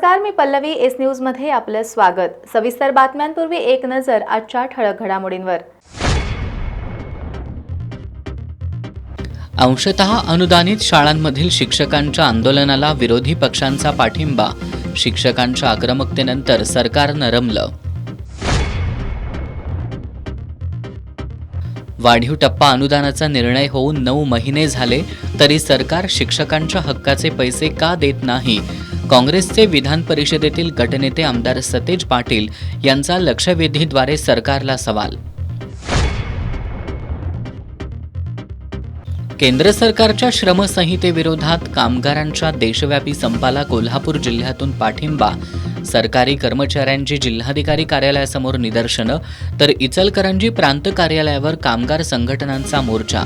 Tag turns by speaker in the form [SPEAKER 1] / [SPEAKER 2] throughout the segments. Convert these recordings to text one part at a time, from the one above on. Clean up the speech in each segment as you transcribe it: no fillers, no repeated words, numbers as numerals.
[SPEAKER 1] नमस्कार, मी Pallavi. S news मध्ये आपलं स्वागत. सविस्तर बातम्यांपूर्वी एक नजर आजच्या ठळक घडामोडींवर.
[SPEAKER 2] अंशतः अनुदानित शाळांमधील शिक्षकांच्या आंदोलनाला विरोधी पक्षांचा पाठिंबा. शिक्षकांच्या आक्रमकतेनंतर सरकार नरमलं. वाढीव टप्पा अनुदानाचा निर्णय होऊन 9 महिने झाले तरी सरकार शिक्षकांच्या हक्काचे पैसे का देत नाही? काँग्रेसचे विधान परिषदेतील गटनेते आमदार सतेज पाटील यांचा लक्षवेधीद्वारे सरकारला सवाल. केंद्र सरकारच्या श्रमसंहितेविरोधात कामगारांच्या देशव्यापी संपाला कोल्हापूर जिल्ह्यातून पाठिंबा. सरकारी कर्मचाऱ्यांची जिल्हाधिकारी कार्यालयासमोर निदर्शनं तर इचलकरंजी प्रांत कार्यालयावर कामगार संघटनांचा मोर्चा.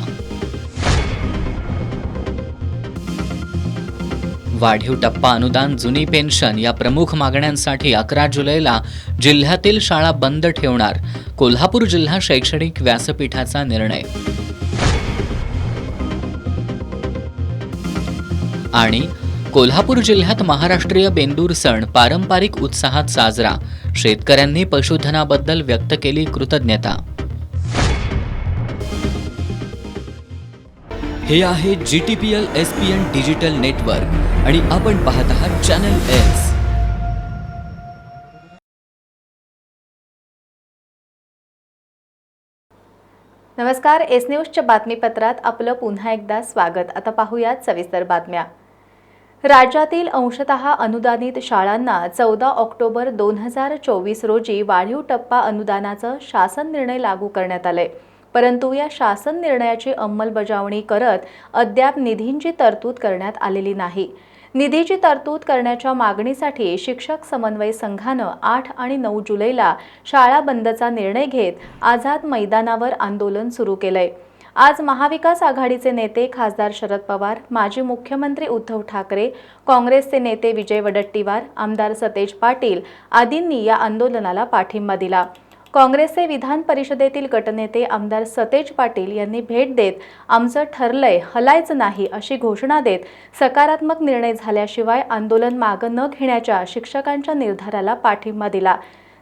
[SPEAKER 2] वाढीव टप्पा अनुदान, जुनी पेन्शन या प्रमुख मागण्यांसाठी 11 जुलैला जिल्ह्यातील शाळा बंद ठेवणार. कोल्हापूर जिल्हा शैक्षणिक व्यासपीठाचा निर्णय. आणि कोल्हापूर जिल्ह्यात महाराष्ट्रीय बेंदूर सण पारंपरिक उत्साहात साजरा. शेतकऱ्यांनी पशुधनाबद्दल व्यक्त केली कृतज्ञता. हे आहे GTPL SPN डिजिटल नेटवर्क आणि आपण पाहत आहात चॅनल एस.
[SPEAKER 1] नमस्कार, एस न्यूजच्या बातमीपत्रात आपलं पुन्हा एकदा स्वागत. आता पाहूयात सविस्तर बातम्या. राज्यातील अंशतः अनुदानित शाळांना 14 ऑक्टोबर 2024 रोजी वाढीव टप्पा अनुदानाचं शासन निर्णय लागू करण्यात आले. परंतु या शासन निर्णयाची अंमलबजावणी करत अद्याप निधींची तरतूद करण्यात आलेली नाही. निधीची तरतूद करण्याच्या मागणीसाठी शिक्षक समन्वय संघानं 8 आणि 9 जुलैला शाळा बंदचा निर्णय घेत आझाद मैदानावर आंदोलन सुरू केलंय. आज महाविकास आघाडीचे नेते खासदार शरद पवार, माजी मुख्यमंत्री उद्धव ठाकरे, काँग्रेसचे नेते विजय वडेट्टीवार, आमदार सतेज पाटील आदींनी या आंदोलनाला पाठिंबा दिला. काँग्रेसचे विधान परिषदेतील गटनेते आमदार सतेज पाटील यांनी भेट देत आमचं ठरलंय, हलायचं नाही अशी घोषणा देत सकारात्मक निर्णय झाल्याशिवाय आंदोलन मागं न घेण्याच्या शिक्षकांच्या निर्धाराला पाठिंबा दिला.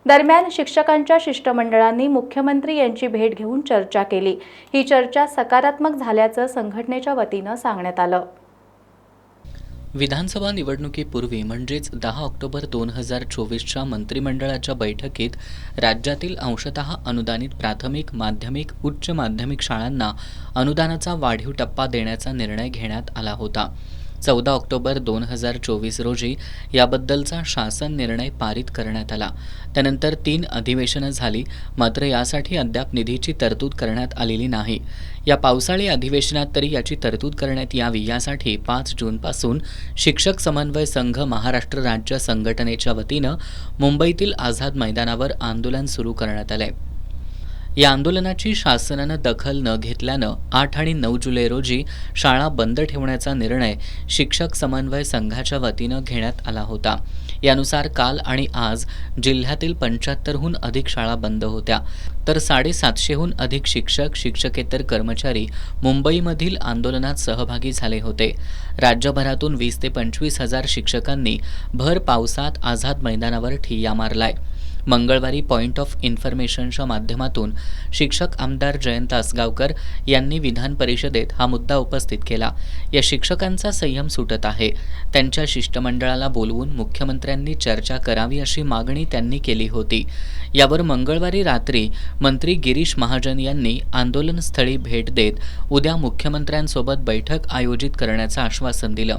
[SPEAKER 1] दरम्यान शिक्षकांच्या शिष्टमंडळांनी मुख्यमंत्री यांची भेट घेऊन चर्चा केली. ही चर्चा सकारात्मक झाल्याचं संघटनेच्या वतीनं सांगण्यात आलं.
[SPEAKER 2] विधानसभा निवडणुकीपूर्वी म्हणजेच 10 ऑक्टोबर 2024च्या मंत्रिमंडळाच्या बैठकीत राज्यातील अंशतः अनुदानित प्राथमिक, माध्यमिक, उच्च माध्यमिक शाळांना अनुदानाचा वाढीव टप्पा देण्याचा निर्णय घेण्यात आला होता. 14 ऑक्टोबर 2024 रोजी याबद्दलचा शासन निर्णय पारित करण्यात आला. त्यानंतर 3 अधिवेशनं झाली, मात्र यासाठी अद्याप निधीची तरतूद करण्यात आलेली नाही. या पावसाळी अधिवेशनात तरी याची तरतूद करण्यात यावी यासाठी 5 जूनपासून शिक्षक समन्वय संघ महाराष्ट्र राज्य संघटनेच्या वतीनं मुंबईतील आझाद मैदानावर आंदोलन सुरू करण्यात आलंय. या आंदोलनाची शासनानं दखल न घेतल्यानं 8 आणि 9 जुलै रोजी शाळा बंद ठेवण्याचा निर्णय शिक्षक समन्वय संघाच्या वतीनं घेण्यात आला होता. यानुसार काल आणि आज जिल्ह्यातील 75हून अधिक शाळा बंद होत्या, तर 750हून अधिक शिक्षक, शिक्षकेतर कर्मचारी मुंबईमधील आंदोलनात सहभागी झाले होते. राज्यभरातून 20 ते 25 हजार शिक्षकांनी भर पावसात आझाद मैदानावर ठिय्या मारलाय. मंगळवारी पॉइंट ऑफ इन्फॉर्मेशनच्या माध्यमातून शिक्षक आमदार जयंत आसगावकर यांनी विधान परिषदेत हा मुद्दा उपस्थित केला. या शिक्षकांचा संयम सुटत आहे. त्यांच्या शिष्टमंडळाला बोलवून मुख्यमंत्र्यांनी चर्चा करावी अशी मागणी त्यांनी केली होती. यावर मंगळवारी रात्री मंत्री गिरीश महाजन यांनी आंदोलनस्थळी भेट देत उद्या मुख्यमंत्र्यांसोबत बैठक आयोजित करण्याचं आश्वासन दिलं.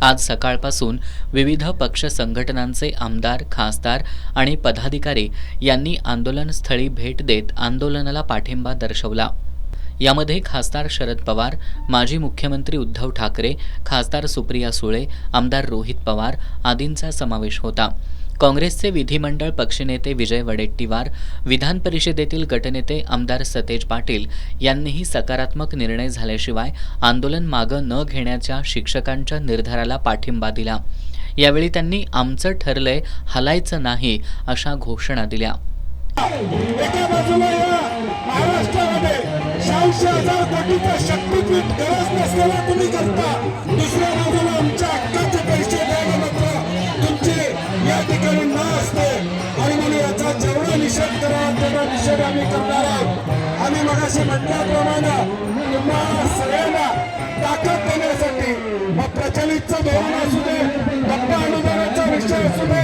[SPEAKER 2] आज सकाळपासून विविध पक्ष संघटनांचे आमदार, खासदार आणि पदाधिकारी यांनी आंदोलनस्थळी भेट देत आंदोलनाला पाठिंबा दर्शवला. यामध्ये खासदार शरद पवार, माजी मुख्यमंत्री उद्धव ठाकरे, खासदार सुप्रिया सुळे, आमदार रोहित पवार आदींचा समावेश होता. काँग्रेसचे विधिमंडळ पक्षनेते विजय वडेट्टीवार, विधान परिषदेतील गटनेते आमदार सतेज पाटील यांनीही सकारात्मक निर्णय झाल्याशिवाय आंदोलन मागं न घेण्याच्या शिक्षकांच्या निर्धाराला पाठिंबा दिला. यावेळी त्यांनी आमचं ठरलंय, हलायचं नाही अशा घोषणा दिल्या.
[SPEAKER 3] ठिकाणी न असते आणि म्हणून याचा जेवढा निषेध करावा तेवढा निषेध आम्ही करणार आहोत. आम्ही मगाशी म्हटल्याप्रमाणे तुम्हाला सगळ्यांना ताकद देण्यासाठी मग प्रचलितचं धोरण असू दे, टप्पा अनुदानाचा विषय असू दे,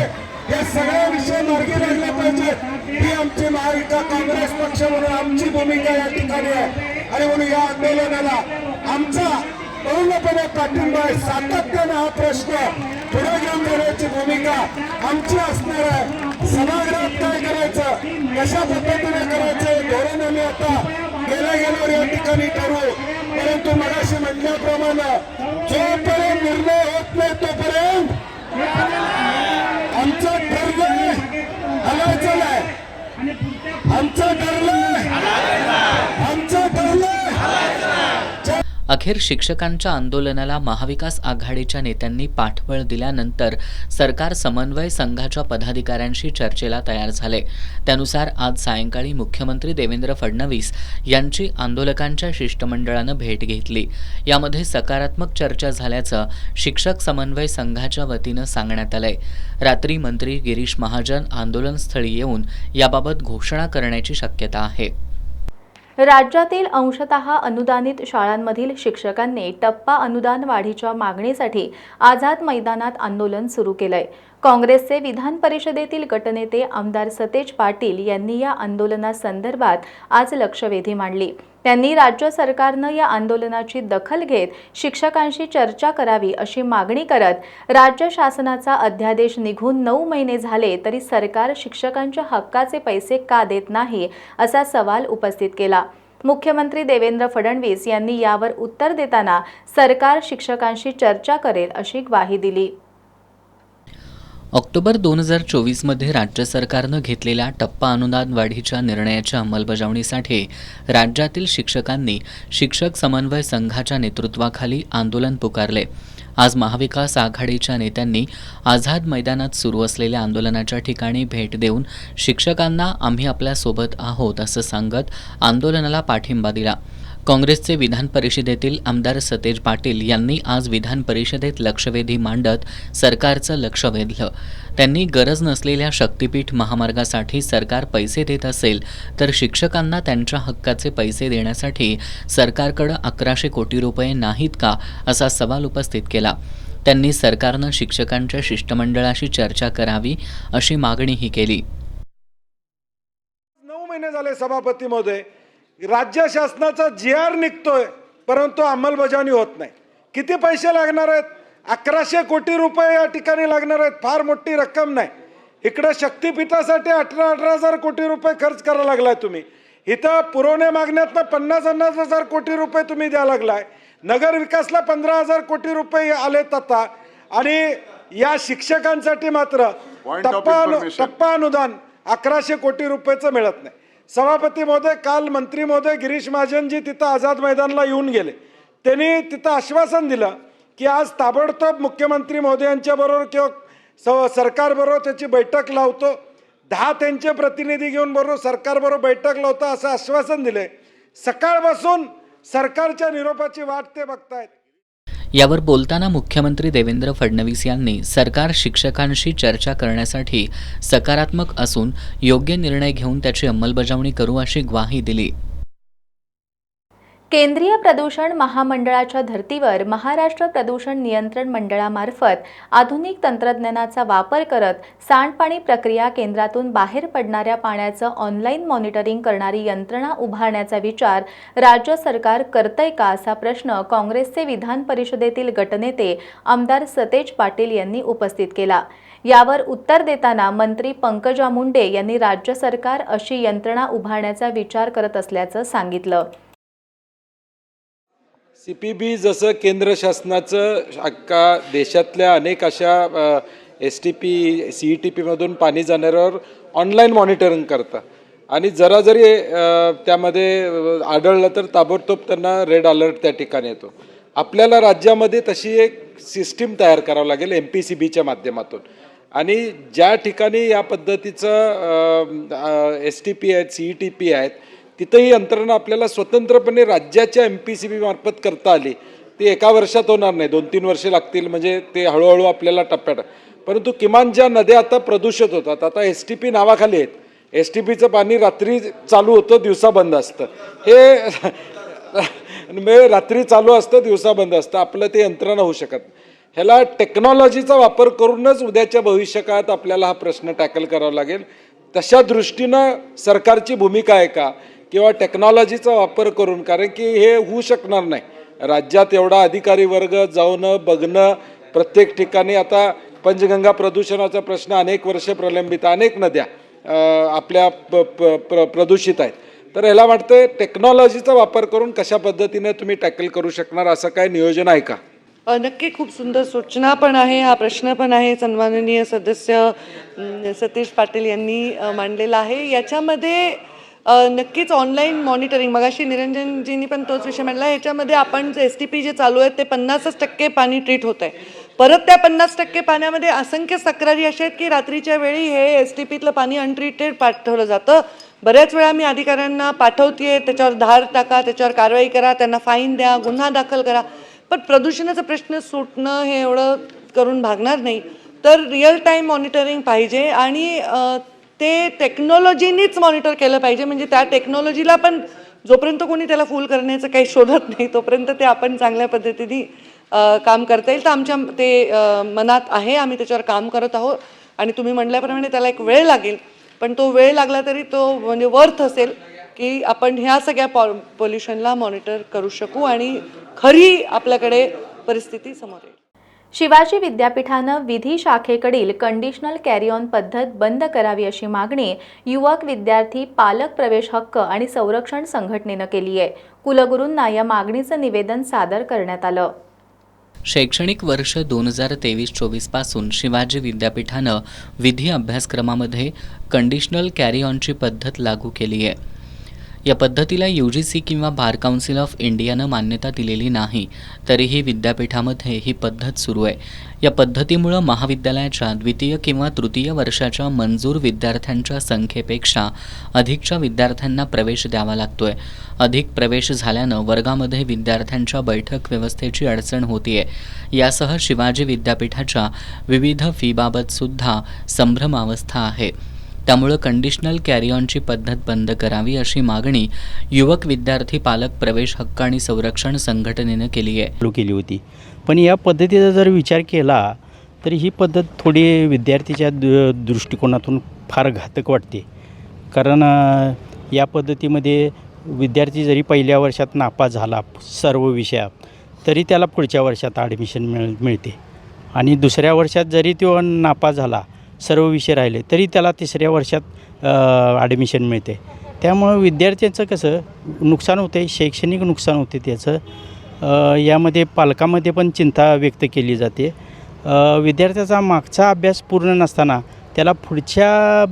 [SPEAKER 3] या सगळ्या विषय मार्गी लागले पाहिजेत. ही आमची महाविकास काँग्रेस पक्ष म्हणून आमची भूमिका या ठिकाणी आहे. आणि म्हणून या आंदोलनाला आमचा पूर्णपणे पाठिंबा आहे. सातत्याने हा प्रश्न पुढे घेऊन जाण्याची भूमिका आमची असणार आहे. सभागृहात काय करायचं, कशा पद्धतीने करायचं धोरण आम्ही आता गेल्यावर या ठिकाणी ठरवू. परंतु मगाशी म्हटल्याप्रमाणे जोपर्यंत निर्णय होत नाही तोपर्यंत आमचं ठरलंय हलायचं नाही. आमचं ठरलंय आमचं ठरलंय.
[SPEAKER 2] अखेर शिक्षकांच्या आंदोलनाला महाविकास आघाडीच्या नेत्यांनी पाठबळ दिल्यानंतर सरकार समन्वय संघाच्या पदाधिकाऱ्यांशी चर्चेला तयार झाले. त्यानुसार आज सायंकाळी मुख्यमंत्री देवेंद्र फडणवीस यांची आंदोलकांच्या शिष्टमंडळानं भेट घेतली. यामध्ये सकारात्मक चर्चा झाल्याचं शिक्षक समन्वय संघाच्या वतीनं सांगण्यात आलंय. रात्री मंत्री गिरीश महाजन आंदोलनस्थळी येऊन याबाबत घोषणा करण्याची शक्यता आहे.
[SPEAKER 1] राज्यातील अंशतः अनुदानित शाळांमधील शिक्षकांनी टप्पा अनुदान वाढीच्या मागणीसाठी आझाद मैदानात आंदोलन सुरू केलंय. काँग्रेसचे विधान परिषदेतील गटनेते आमदार सतेज पाटील यांनी या आंदोलनासंदर्भात आज लक्षवेधी मांडली. त्यांनी राज्य सरकारनं या आंदोलनाची दखल घेत शिक्षकांशी चर्चा करावी अशी मागणी करत राज्य शासनाचा अध्यादेश निघून 9 महिने झाले तरी सरकार शिक्षकांच्या हक्काचे पैसे का देत नाही असा सवाल उपस्थित केला. मुख्यमंत्री देवेंद्र फडणवीस यांनी यावर उत्तर देताना सरकार शिक्षकांशी चर्चा करेल अशी ग्वाही दिली.
[SPEAKER 2] ऑक्टोबर 2024 मध्ये राज्य सरकारनं घेतलेल्या टप्पा अनुदान वाढीच्या निर्णयाच्या अंमलबजावणीसाठी राज्यातील शिक्षकांनी शिक्षक समन्वय संघाच्या नेतृत्वाखाली आंदोलन पुकारले. आज महाविकास आघाडीच्या नेत्यांनी आझाद मैदानात सुरू असलेल्या आंदोलनाच्या ठिकाणी भेट देऊन शिक्षकांना आम्ही आपल्यासोबत आहोत असं सांगत आंदोलनाला पाठिंबा दिला. काँग्रेसचे विधान परिषदेतील आमदार सतेज पाटील यांनी आज विधान परिषदेत लक्षवेधी मांडत सरकारचं लक्ष वेधलं. त्यांनी गरज नसलेल्या शक्तीपीठ महामार्गासाठी सरकार पैसे देत असेल तर शिक्षकांना त्यांच्या हक्काचे पैसे देण्यासाठी सरकारकडे 1100 कोटी रुपये नाहीत का असा सवाल उपस्थित केला. त्यांनी सरकारनं शिक्षकांच्या शिष्टमंडळाशी चर्चा करावी अशी मागणीही केली.
[SPEAKER 3] 9 महिने झाले सभापती महोदय, राज्य शासनाचा GR निघतोय परंतु अंमलबजावणी होत नाही. किती पैसे लागणार आहेत? 1100 कोटी रुपये या ठिकाणी लागणार आहेत. फार मोठी रक्कम नाही. इकडे शक्तीपीठासाठी 18,000 कोटी रुपये खर्च करायला लागलाय तुम्ही. इथं पुरवण्या मागण्यातनं 50,000 कोटी रुपये तुम्ही द्यायला लागलाय. नगर विकासला 15,000 कोटी रुपये आलेत आता. आणि या शिक्षकांसाठी मात्र टप्पा अनुदान 1100 कोटी रुपयेचं मिळत नाही. सभापती महोदय, काल मंत्री महोदय गिरीश महाजनजी तिथं आझाद मैदानला येऊन गेले. त्यांनी तिथं आश्वासन दिलं की आज ताबडतोब मुख्यमंत्री महोदयांच्या बरोबर किंवा सरकारबरोबर त्याची बैठक लावतो, 10 त्यांचे प्रतिनिधी घेऊन बरोबर सरकारबरोबर बैठक लावतो असं आश्वासन दिलंय. सकाळपासून सरकारच्या निरोपाची वाट ते बघतायत.
[SPEAKER 2] यावर बोलताना मुख्यमंत्री देवेंद्र फडणवीस यांनी सरकार शिक्षकांशी चर्चा करण्यासाठी सकारात्मक असून योग्य निर्णय घेऊन त्याची अंमलबजावणी करू अशी ग्वाही दिली.
[SPEAKER 1] केंद्रीय प्रदूषण महामंडळाच्या धर्तीवर महाराष्ट्र प्रदूषण नियंत्रण मंडळामार्फत आधुनिक तंत्रज्ञानाचा वापर करत सांडपाणी प्रक्रिया केंद्रातून बाहेर पडणाऱ्या पाण्याचं ऑनलाईन मॉनिटरिंग करणारी यंत्रणा उभारण्याचा विचार राज्य सरकार करतंय का असा प्रश्न काँग्रेसचे विधान परिषदेतील गटनेते आमदार सतेज पाटील यांनी उपस्थित केला. यावर उत्तर देताना मंत्री पंकजा मुंडे यांनी राज्य सरकार अशी यंत्रणा उभारण्याचा विचार करत असल्याचं सांगितलं.
[SPEAKER 4] CPB जसं केंद्र शासनाचं अख्खा देशातल्या अनेक अशा STP CETP मधून पाणी जाणाऱ्यावर ऑनलाईन मॉनिटरिंग करतं आणि जरा जरी त्यामध्ये आढळलं तर ताबडतोब त्यांना रेड अलर्ट त्या ठिकाणी येतो. आपल्याला राज्यामध्ये तशी एक सिस्टीम तयार करावं लागेल MPCBच्या माध्यमातून. आणि ज्या ठिकाणी या पद्धतीचं STP आहेत, CETP आहेत, तिथं ही यंत्रणा आपल्याला स्वतंत्रपणे राज्याच्या MPCB मार्फत करता आली ती एका वर्षात होणार नाही, 2-3 वर्षे लागतील, म्हणजे ते हळूहळू आपल्याला टप्प्यात. परंतु किमान ज्या नद्या आता प्रदूषित होतात, आता STP नावाखाली आहेत, STPचं पाणी रात्री चालू होतं, दिवसा बंद असतं. हे म्हणजे रात्री चालू असतं, दिवसा बंद असतं, आपलं ते यंत्रणा होऊ शकत नाही. ह्याला टेक्नॉलॉजीचा वापर करूनच उद्याच्या भविष्यकाळात आपल्याला हा प्रश्न टॅकल करावा लागेल. तशा दृष्टीनं सरकारची भूमिका आहे का, किंवा टेक्नॉलॉजीचा वापर करून, कारण की हे होऊ शकणार नाही. राज्यात एवढा अधिकारी वर्ग जाऊन बघणं, प्रत्येक ठिकाणी आता पंचगंगा प्रदूषणाचा प्रश्न अनेक वर्षे प्रलंबित, अनेक नद्या आपल्या प्रदूषित आहेत. तर ह्याला वाटतं टेक्नॉलॉजीचा वापर करून कशा पद्धतीने तुम्ही टॅकल करू शकणार, असं काय नियोजन आहे का?
[SPEAKER 5] नक्की खूप सुंदर सूचना पण आहे, हा प्रश्न पण आहे, सन्माननीय सदस्य सतीश पाटील यांनी मांडलेला आहे. याच्यामध्ये नक्कीच ऑनलाईन मॉनिटरिंग, मगाशी निरंजनजींनी पण तोच विषय मांडला. याच्यामध्ये आपण STP जे चालू आहेत ते 50% पाणी ट्रीट होत आहे. परत त्या 50% पाण्यामध्ये असंख्य तक्रारी अशा आहेत की रात्रीच्या वेळी हे STPतलं पाणी अनट्रीटेड पाठवलं जातं. बऱ्याच वेळा मी अधिकाऱ्यांना पाठवते, त्याच्यावर धार टाका, त्याच्यावर कारवाई करा, त्यांना फाईन द्या, गुन्हा दाखल करा. पण प्रदूषणाचा प्रश्न सुटणं हे एवढं करून भागणार नाही. तर रिअल टाईम मॉनिटरिंग पाहिजे आणि ते टेक्नॉलॉजीनीच मॉनिटर केलं पाहिजे. म्हणजे त्या टेक्नॉलॉजीला पण जोपर्यंत कोणी त्याला फूल करण्याचं काही शोधत नाही तोपर्यंत ते आपण चांगल्या पद्धतीने काम करता येईल. तर आमच्या ते मनात आहे, आम्ही त्याच्यावर काम करत आहोत. आणि तुम्ही म्हटल्याप्रमाणे त्याला एक वेळ लागेल, पण तो वेळ लागला तरी तो म्हणजे वर्थ असेल की आपण ह्या सगळ्या पोल्युशनला मॉनिटर करू शकू आणि खरी आपल्याकडे परिस्थिती समोर येईल.
[SPEAKER 1] शिवाजी विद्यापीठानं विधी शाखेकडील कंडिशनल कॅरी ऑन पद्धत बंद करावी अशी मागणी युवक, विद्यार्थी, पालक प्रवेश हक्क आणि संरक्षण संघटनेनं केली आहे. कुलगुरूंना या मागणीचं निवेदन सादर करण्यात आलं.
[SPEAKER 2] शैक्षणिक वर्ष 2023-24 पासून शिवाजी विद्यापीठानं विधी अभ्यासक्रमामध्ये कंडिशनल कॅरी ऑनची पद्धत लागू केली आहे. या पद्धतीला UGC किंवा बार काउन्सिल ऑफ इंडियानं मान्यता दिलेली नाही, तरीही विद्यापीठामध्ये ही पद्धत सुरू आहे. या पद्धतीमुळं महाविद्यालयाच्या द्वितीय किंवा तृतीय वर्षाच्या मंजूर विद्यार्थ्यांच्या संख्येपेक्षा अधिकच्या विद्यार्थ्यांना प्रवेश द्यावा लागतोय. अधिक प्रवेश झाल्यानं वर्गामध्ये विद्यार्थ्यांच्या बैठक व्यवस्थेची अडचण होतीये. यासह शिवाजी विद्यापीठाच्या विविध फीबाबत सुद्धा संभ्रमावस्था आहे. त्यामुळं कंडिशनल कॅरी ऑनची पद्धत बंद करावी अशी मागणी युवक, विद्यार्थी, पालक प्रवेश हक्क आणि संरक्षण संघटनेनं केली आहे.
[SPEAKER 6] होती. पण या पद्धतीचा जर विचार केला तर ही पद्धत थोडी विद्यार्थीच्या दृष्टिकोनातून फार घातक वाटते. कारण या पद्धतीमध्ये विद्यार्थी जरी पहिल्या वर्षात नापास झाला सर्व विषयात, तरी त्याला पुढच्या वर्षात ॲडमिशन मिळते. आणि दुसऱ्या वर्षात जरी तो नापास झाला, सर्व विषय राहिले, तरी त्याला तिसऱ्या वर्षात ॲडमिशन मिळते. त्यामुळं विद्यार्थ्यांचं कसं नुकसान होते, शैक्षणिक नुकसान होते त्याचं. यामध्ये पालकामध्ये पण चिंता व्यक्त केली जाते. विद्यार्थ्याचा मागचा अभ्यास पूर्ण नसताना त्याला पुढच्या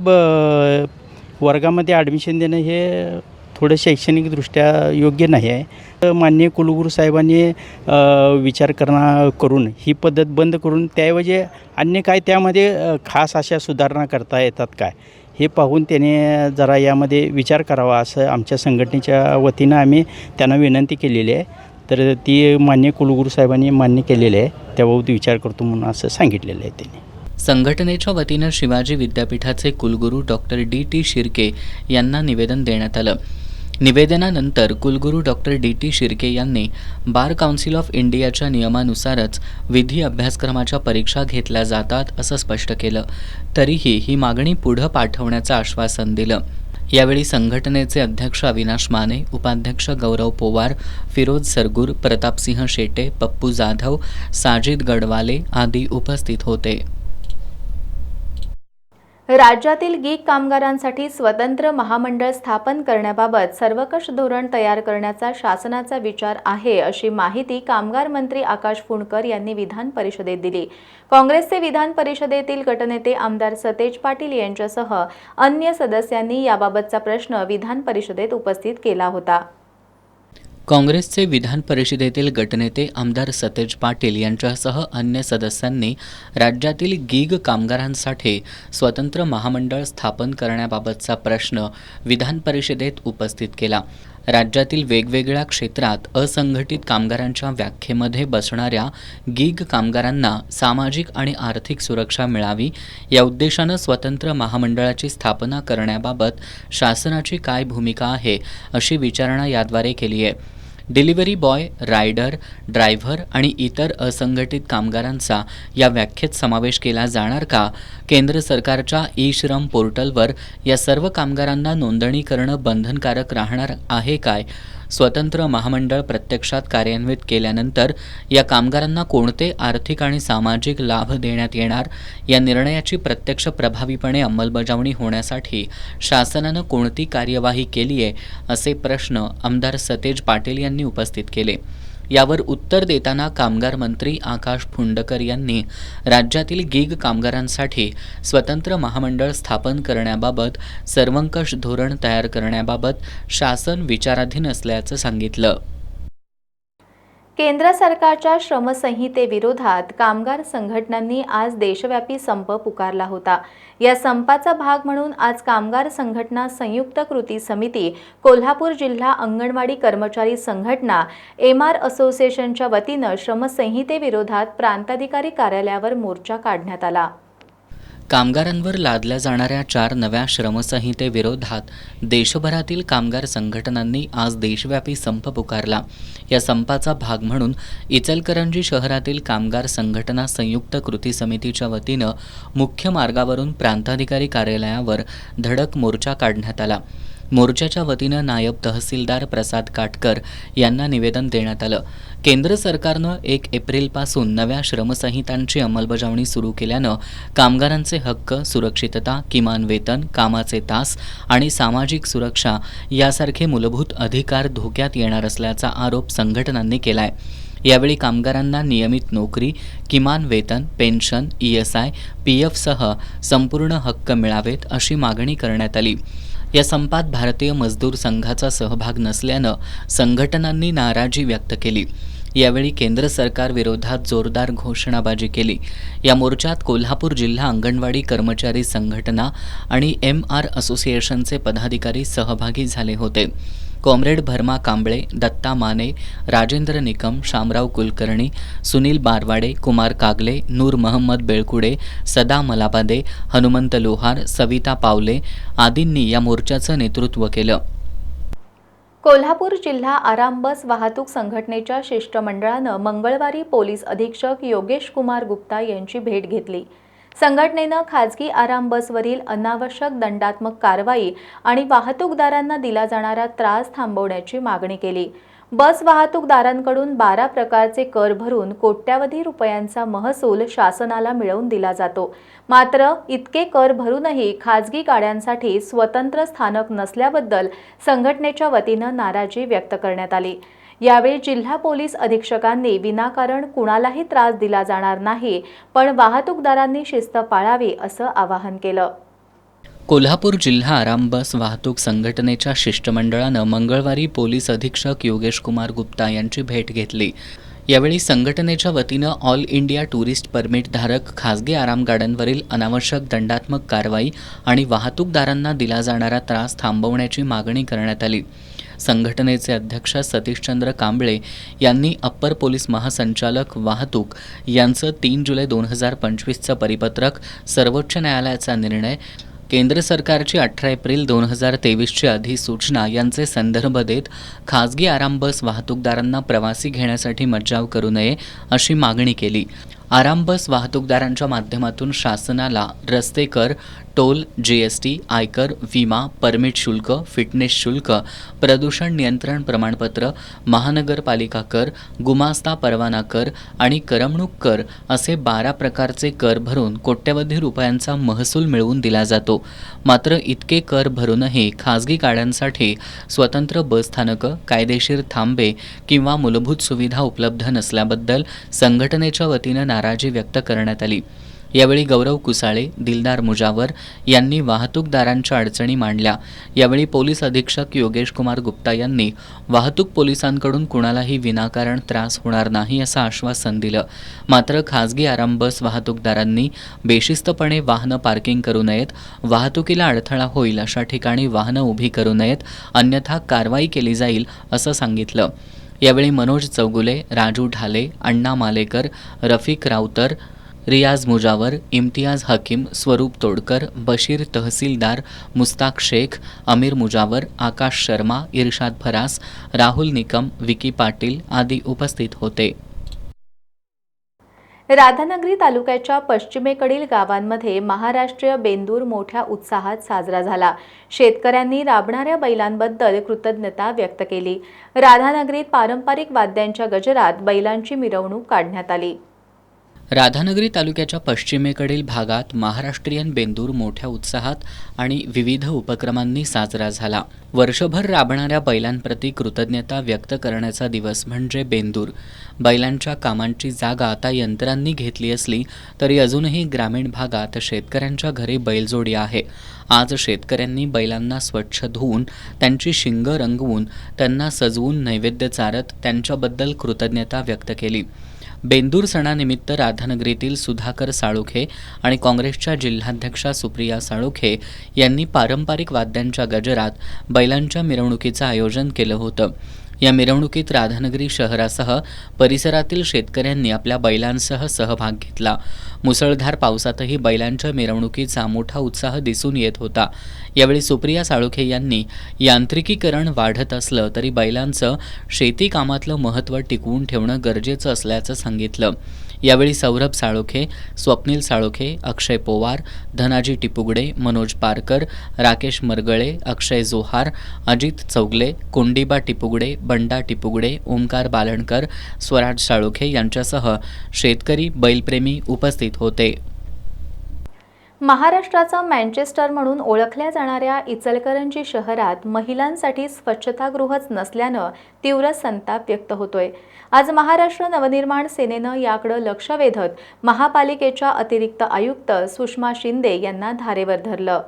[SPEAKER 6] वर्गामध्ये ॲडमिशन देणं हे थोडं शैक्षणिकदृष्ट्या योग्य नाही आहे. माननीय कुलगुरू साहेबांनी विचार करून ही पद्धत बंद करून त्याऐवजी अन्य काय त्यामध्ये खास अशा सुधारणा करता येतात काय, हे पाहून त्याने जरा यामध्ये विचार करावा असं आमच्या संघटनेच्या वतीनं आम्ही त्यांना विनंती केलेली आहे. तर ती माननीय कुलगुरू साहेबांनी मान्य केलेली आहे. त्याबाबत विचार करतो म्हणून असं सांगितलेलं आहे त्यांनी.
[SPEAKER 2] संघटनेच्या वतीनं शिवाजी विद्यापीठाचे कुलगुरू डॉक्टर DT शिर्के यांना निवेदन देण्यात आलं. निवेदनानंतर कुलगुरू डॉक्टर DT शिर्के यांनी बार काउन्सिल ऑफ इंडियाच्या नियमानुसारच विधी अभ्यासक्रमाच्या परीक्षा घेतल्या जातात असं स्पष्ट केलं. तरीही ही मागणी पुढं पाठवण्याचं आश्वासन दिलं. यावेळी संघटनेचे अध्यक्ष अविनाश माने, उपाध्यक्ष गौरव पोवार, फिरोज सरगुर, प्रतापसिंह शेटे, पप्पू जाधव, साजिद गडवाले आदी उपस्थित होते.
[SPEAKER 1] राज्यातील गीग कामगारांसाठी स्वतंत्र महामंडळ स्थापन करण्याबाबत सर्वकष धोरण तयार करण्याचा शासनाचा विचार आहे अशी माहिती कामगार मंत्री आकाश फुंडकर यांनी विधान परिषदेत दिली. काँग्रेसचे विधान परिषदेतील गटनेते आमदार सतेज पाटील यांच्यासह अन्य सदस्यांनी याबाबतचा प्रश्न विधान परिषदेत उपस्थित केला होता.
[SPEAKER 2] काँग्रेसचे विधान परिषदेतील गटनेते आमदार सतेज पाटील यांच्यासह अन्य सदस्यांनी राज्यातील गीग कामगारांसाठी स्वतंत्र महामंडळ स्थापन करण्याबाबतचा प्रश्न विधान परिषदेत उपस्थित केला. राज्यातील वेगवेगळ्या क्षेत्रात असंघटित कामगारांच्या व्याख्येमध्ये बसणाऱ्या गिग कामगारांना सामाजिक आणि आर्थिक सुरक्षा मिळावी या उद्देशानं स्वतंत्र महामंडळाची स्थापना करण्याबाबत शासनाची काय भूमिका आहे अशी विचारणा याद्वारे केली आहे. डिलिव्हरी बॉय, रायडर, ड्रायव्हर आणि इतर असंघटित कामगारांचा या व्याख्येत समावेश केला जाणार का? केंद्र सरकारच्या ई-श्रम पोर्टलवर या सर्व कामगारांना नोंदणी करणं बंधनकारक राहणार आहे काय? स्वतंत्र महामंडळ प्रत्यक्षात कार्यान्वित केल्यानंतर या कामगारांना कोणते आर्थिक आणि सामाजिक लाभ देण्यात येणार? या निर्णयाची प्रत्यक्ष प्रभावीपणे अंमलबजावणी होण्यासाठी शासनानं कोणती कार्यवाही केली आहे असे प्रश्न आमदार सतेज पाटील यांनी उपस्थित केले. यावर उत्तर देताना कामगार मंत्री आकाश फुंडकर यांनी राज्यातील गिग कामगारांसाठी स्वतंत्र महामंडळ स्थापन करण्याबाबत सर्वंकष धोरण तयार करण्याबाबत शासन विचाराधीन असल्याचं सांगितलं.
[SPEAKER 1] केंद्र सरकारच्या श्रमसंहितेविरोधात कामगार संघटनांनी आज देशव्यापी संप पुकारला होता. या संपाचा भाग म्हणून आज कामगार संघटना संयुक्त कृती समिती, कोल्हापूर जिल्हा अंगणवाडी कर्मचारी संघटना, MR असोसिएशनच्या वतीनं श्रमसंहितेविरोधात प्रांताधिकारी कार्यालयावर मोर्चा काढण्यात आला.
[SPEAKER 2] कामगारांवर लादल्या जाणाऱ्या 4 नव्या श्रमसंहितेविरोधात देशभरातील कामगार संघटनांनी आज देशव्यापी संप पुकारला. या संपाचा भाग म्हणून इचलकरंजी शहरातील कामगार संघटना संयुक्त कृती समितीच्या वतीनं मुख्य मार्गावरून प्रांताधिकारी कार्यालयावर धडक मोर्चा काढण्यात आला. मोर्चाच्या वतीनं नायब तहसीलदार प्रसाद काटकर यांना निवेदन देण्यात आलं. केंद्र सरकारनं 1 एप्रिलपासून नव्या श्रमसंहितांची अंमलबजावणी सुरू केल्यानं कामगारांचे हक्क, सुरक्षितता, किमान वेतन, कामाचे तास आणि सामाजिक सुरक्षा यासारखे मूलभूत अधिकार धोक्यात येणार असल्याचा आरोप संघटनांनी केलाय. यावेळी कामगारांना नियमित नोकरी, किमान वेतन, पेन्शन, ESI, PF सह संपूर्ण हक्क मिळावेत अशी मागणी करण्यात आली. या संपात भारतीय मजदूर संघाचा सहभाग नसल्यानं संघटनांनी नाराजी व्यक्त केली. यावेळी केंद्र सरकार विरोधात जोरदार घोषणाबाजी केली. या मोर्चात कोल्हापूर जिल्हा अंगणवाडी कर्मचारी संघटना आणि MR असोसिएशनचे पदाधिकारी सहभागी झाले होते. कॉम्रेड भरमा कांबळे, दत्ता माने, राजेंद्र निकम, शामराव कुलकर्णी, सुनील बारवाडे, कुमार कागले, नूर महम्मद बेळकुडे, सदा मलाबादे, हनुमंत लोहार, सविता पावले आदींनी या मोर्चाचं नेतृत्व केलं.
[SPEAKER 1] कोल्हापूर जिल्हा आराम बस वाहतूक संघटनेच्या शिष्टमंडळानं मंगळवारी पोलीस अधीक्षक योगेश कुमार गुप्ता यांची भेट घेतली. संघटनेनं खाजगी आराम बसवरील अनावश्यक दंडात्मक कारवाई आणि वाहतूकदारांना दिला जाणारा त्रास थांबवण्याची मागणी केली. बस वाहतूकदारांकडून 12 प्रकारचे कर भरून कोट्यावधी रुपयांचा महसूल शासनाला मिळवून दिला जातो. मात्र इतके कर भरूनही खाजगी गाड्यांसाठी स्वतंत्र स्थानक नसल्याबद्दल संघटनेच्या वतीनं नाराजी व्यक्त करण्यात आली. यावेळी जिल्हा पोलीस अधीक्षकांनी विनाकारण कुणालाही त्रास दिला जाणार नाही, पण वाहतूकदारांनी शिस्त पाळावी असं आवाहन केलं.
[SPEAKER 2] कोल्हापूर जिल्हा आराम बस वाहतूक संघटनेच्या शिष्टमंडळानं मंगळवारी पोलीस अधीक्षक योगेश कुमार गुप्ता यांची भेट घेतली. यावेळी संघटनेच्या वतीनं ऑल इंडिया टुरिस्ट परमिट धारक खाजगी आरामगाड्यांवरील अनावश्यक दंडात्मक कारवाई आणि वाहतूकदारांना दिला जाणारा त्रास थांबवण्याची मागणी करण्यात आली. संघटनेचे अध्यक्ष सतीशचंद्र कांबळे यांनी अप्पर पोलीस महासंचालक वाहतूक यांचं 3 जुलै 2025चं परिपत्रक, सर्वोच्च न्यायालयाचा निर्णय, केंद्र सरकारची 18 एप्रिल 2023ची अधिसूचना यांचे संदर्भ देत खाजगी आराम बस वाहतूकदारांना प्रवासी घेण्यासाठी मज्जाव करू नये अशी मागणी केली. आराम बस वाहतूकदारांच्या माध्यमातून शासनाला रस्ते कर, टोल, GST, आयकर, विमा, परमिट शुल्क, फिटनेस शुल्क, प्रदूषण नियंत्रण प्रमाणपत्र, महानगरपालिका कर, गुमास्ता परवाना कर आणि करमणूक कर असे 12 प्रकारचे कर भरून कोट्यवधी रुपयांचा महसूल मिळवून दिला जातो. मात्र इतके कर भरूनही खाजगी गाड्यांसाठी स्वतंत्र बसस्थानकं, कायदेशीर थांबे किंवा मूलभूत सुविधा उपलब्ध नसल्याबद्दल संघटनेच्या वतीनं नाराजी व्यक्त करण्यात आली. यावेळी गौरव कुसाळे, दिलदार मुजावर यांनी वाहतूकदारांच्या अडचणी मांडल्या. यावेळी पोलीस अधीक्षक योगेश कुमार गुप्ता यांनी वाहतूक पोलिसांकडून कुणालाही विनाकारण त्रास होणार नाही असं आश्वासन दिलं. मात्र खासगी आराम बस वाहतूकदारांनी बेशिस्तपणे वाहनं पार्किंग करू नयेत, वाहतुकीला अडथळा होईल अशा ठिकाणी वाहनं उभी करू नयेत, अन्यथा कारवाई केली जाईल असं सांगितलं. यावेळी मनोज चौगुले, राजू ढाले, अण्णा मालेकर, रफिक राऊतर, रियाज मुजावर, इम्तियाज हकीम, स्वरूप तोडकर, बशीर तहसीलदार, मुस्ताक शेख, अमीर मुजावर, आकाश शर्मा, इर्शाद फरास, राहुल निकम, विकी पाटील आदी उपस्थित होते.
[SPEAKER 1] राधानगरी तालुक्याच्या पश्चिमेकडील गावांमध्ये महाराष्ट्रीय बेंदूर मोठ्या उत्साहात साजरा झाला. शेतकऱ्यांनी राबणाऱ्या बैलांबद्दल कृतज्ञता व्यक्त केली. राधानगरीत पारंपरिक वाद्यांच्या गजरात बैलांची मिरवणूक काढण्यात आली.
[SPEAKER 2] राधानगरी तालुक्याच्या पश्चिमेकडील भागात महाराष्ट्रीयन बेंदूर मोठ्या उत्साहात आणि विविध उपक्रमांनी साजरा झाला. वर्षभर राबणाऱ्या बैलांप्रती कृतज्ञता व्यक्त करण्याचा दिवस म्हणजे बेंदूर. बैलांच्या कामांची जागा आता यंत्रांनी घेतली असली तरी अजूनही ग्रामीण भागात शेतकऱ्यांच्या घरी बैलजोडी आहे. आज शेतकऱ्यांनी बैलांना स्वच्छ धुवून त्यांची शिंगं रंगवून त्यांना सजवून नैवेद्य चारत त्यांच्याबद्दल कृतज्ञता व्यक्त केली. बेंदूर सणानिमित्त राधानगरीतील सुधाकर साळुखे आणि काँग्रेसच्या जिल्हाध्यक्षा सुप्रिया साळुखे यांनी पारंपरिक वाद्यांच्या गजरात बैलांच्या मिरवणुकीचं आयोजन केलं होतं. या मिरवणुकीत राधानगरी शहरासह परिसरातील शेतकऱ्यांनी आपल्या बैलांसह सहभाग घेतला. मुसळधार पावसातही बैलांच्या मिरवणुकीचा मोठा उत्साह दिसून येत होता. यावेळी सुप्रिया साळुखे यांनी यांत्रिकीकरण वाढत असलं तरी बैलांचं शेती कामातलं महत्त्व टिकवून ठेवणं गरजेचं असल्याचं सांगितलं. यावेळी सौरभ साळुखे, स्वप्नील साळुखे, अक्षय पोवार, धनाजी टिपुगडे, मनोज पारकर, राकेश मरगळे, अक्षय जोहार, अजित चौगले, कोंडिबा टिपुगडे, बंडा टिपुगडे, ओमकार बालणकर, स्वराज साळुखे यांच्यासह शेतकरी, बैलप्रेमी उपस्थित होते.
[SPEAKER 1] महाराष्ट्राचा मँचेस्टर म्हणून ओळखल्या जाणाऱ्या इचलकरंजी शहरात महिलांसाठी स्वच्छतागृहच नसल्यानं तीव्र संताप व्यक्त होतोय. आज महाराष्ट्र नवनिर्माण सेनेनं याकडे लक्ष वेधत महापालिकेच्या अतिरिक्त आयुक्त सुषमा शिंदे यांना धारेवर धरलं.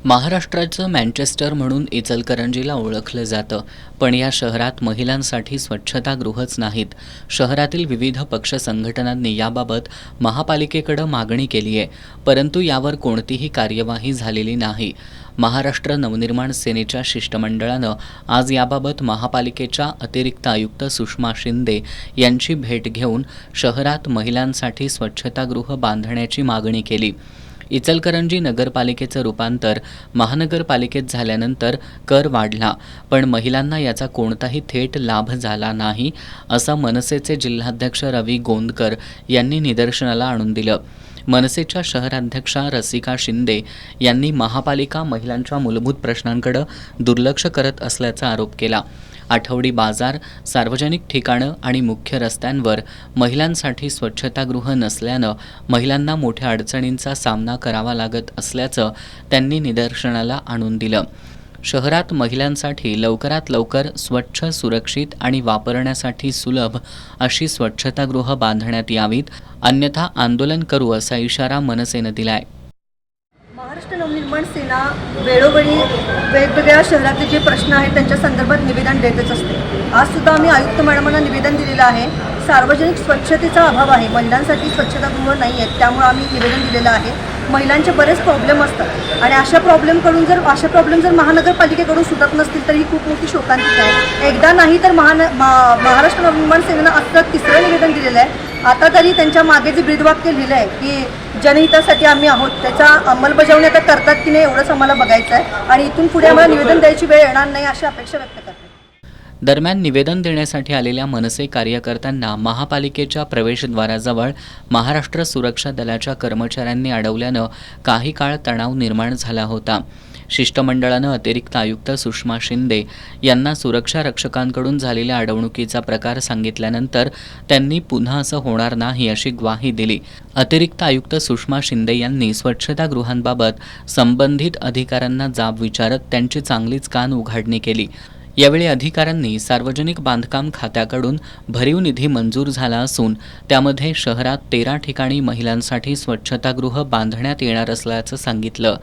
[SPEAKER 2] महाराष्ट्राचं मँचेस्टर म्हणून इचलकरंजीला ओळखलं जातं, पण या शहरात महिलांसाठी स्वच्छतागृहच नाहीत. शहरातील विविध पक्ष संघटनांनी याबाबत महापालिकेकडे मागणी केली आहे, परंतु यावर कोणतीही कार्यवाही झालेली नाही. महाराष्ट्र नवनिर्माण सेनेच्या शिष्टमंडळानं आज याबाबत महापालिकेच्या अतिरिक्त आयुक्त सुषमा शिंदे यांची भेट घेऊन शहरात महिलांसाठी स्वच्छतागृह बांधण्याची मागणी केली. इचलकरंजी नगरपालिकेचं रूपांतर महानगरपालिकेत झाल्यानंतर कर वाढला, पण महिलांना याचा कोणताही थेट लाभ झाला नाही, असं मनसेचे जिल्हाध्यक्ष रवी गोंदकर यांनी निदर्शनाला आणून दिलं. मनसेच्या शहराध्यक्षा रसिका शिंदे यांनी महापालिका महिलांच्या मूलभूत प्रश्नांकडे दुर्लक्ष करत असल्याचा आरोप केला. आठवडी बाजार, सार्वजनिक ठिकाणं आणि मुख्य रस्त्यांवर महिलांसाठी स्वच्छतागृह नसल्यानं महिलांना मोठ्या अडचणींचा सामना करावा लागत असल्याचं त्यांनी निदर्शनाला आणून दिलं. शहरात महिलांसाठी लवकरात लवकर स्वच्छ, सुरक्षित आणि वापरण्यासाठी सुलभ अशी स्वच्छतागृह बांधण्यात यावीत, अन्यथा आंदोलन करू असा इशारा मनसेनं दिलाय.
[SPEAKER 7] महाराष्ट्र नवनिर्माण सेना वेळोवेळी वेगवेगळ्या शहरातले जे प्रश्न आहेत त्यांच्या संदर्भात निवेदन देतच असते. आज सुद्धा आम्ही आयुक्त मॅडमांना निवेदन दिलेलं आहे. सार्वजनिक स्वच्छतेचा अभाव आहे, महिलांसाठी स्वच्छतागृह नाही आहेत, त्यामुळे आम्ही निवेदन दिलेलं आहे. महिलांचे बरेच प्रॉब्लेम असतात आणि अशा प्रॉब्लेम जर महानगरपालिकेकडून सुटत नसतील तर ही खूप मोठी शोकांतिका आहे. एकदा नाही तर महाराष्ट्र नवनिर्माण सेनेनं असं तिसरं निवेदन दिलेलं आहे. आता तरी त्यांच्या मागे जे ब्रीदवाक्य लिहिलं आहे की जनहितासाठी आम्ही आहोत, त्याचा अंमलबजावणी आता करतात की नाही एवढंच आम्हाला बघायचं आहे आणि इथून पुढे आम्हाला निवेदन द्यायची वेळ येणार नाही अशी अपेक्षा व्यक्त करते.
[SPEAKER 2] दरम्यान निवेदन देण्यासाठी आलेल्या मनसे कार्यकर्त्यांना महापालिकेच्या प्रवेशद्वाराजवळ महाराष्ट्र सुरक्षा दलाच्या कर्मचाऱ्यांनी अडवल्यानं काही काळ तणाव निर्माण झाला होता. शिष्टमंडळानं अतिरिक्त आयुक्त सुषमा शिंदे यांना सुरक्षा रक्षकांकडून झालेल्या अडवणुकीचा प्रकार सांगितल्यानंतर त्यांनी पुन्हा असं होणार नाही अशी ग्वाही दिली. अतिरिक्त आयुक्त सुषमा शिंदे यांनी स्वच्छतागृहांबाबत संबंधित अधिकाऱ्यांना जाब विचारत त्यांची चांगलीच कान उघाडणी केली. यावेळी अधिकाऱ्यांनी सार्वजनिक बांधकाम खात्याकडून भरीव निधी मंजूर झाला असून त्यामध्ये शहरात 13 ठिकाणी महिलांसाठी स्वच्छतागृह बांधण्यात येणार असल्याचं सांगितलं.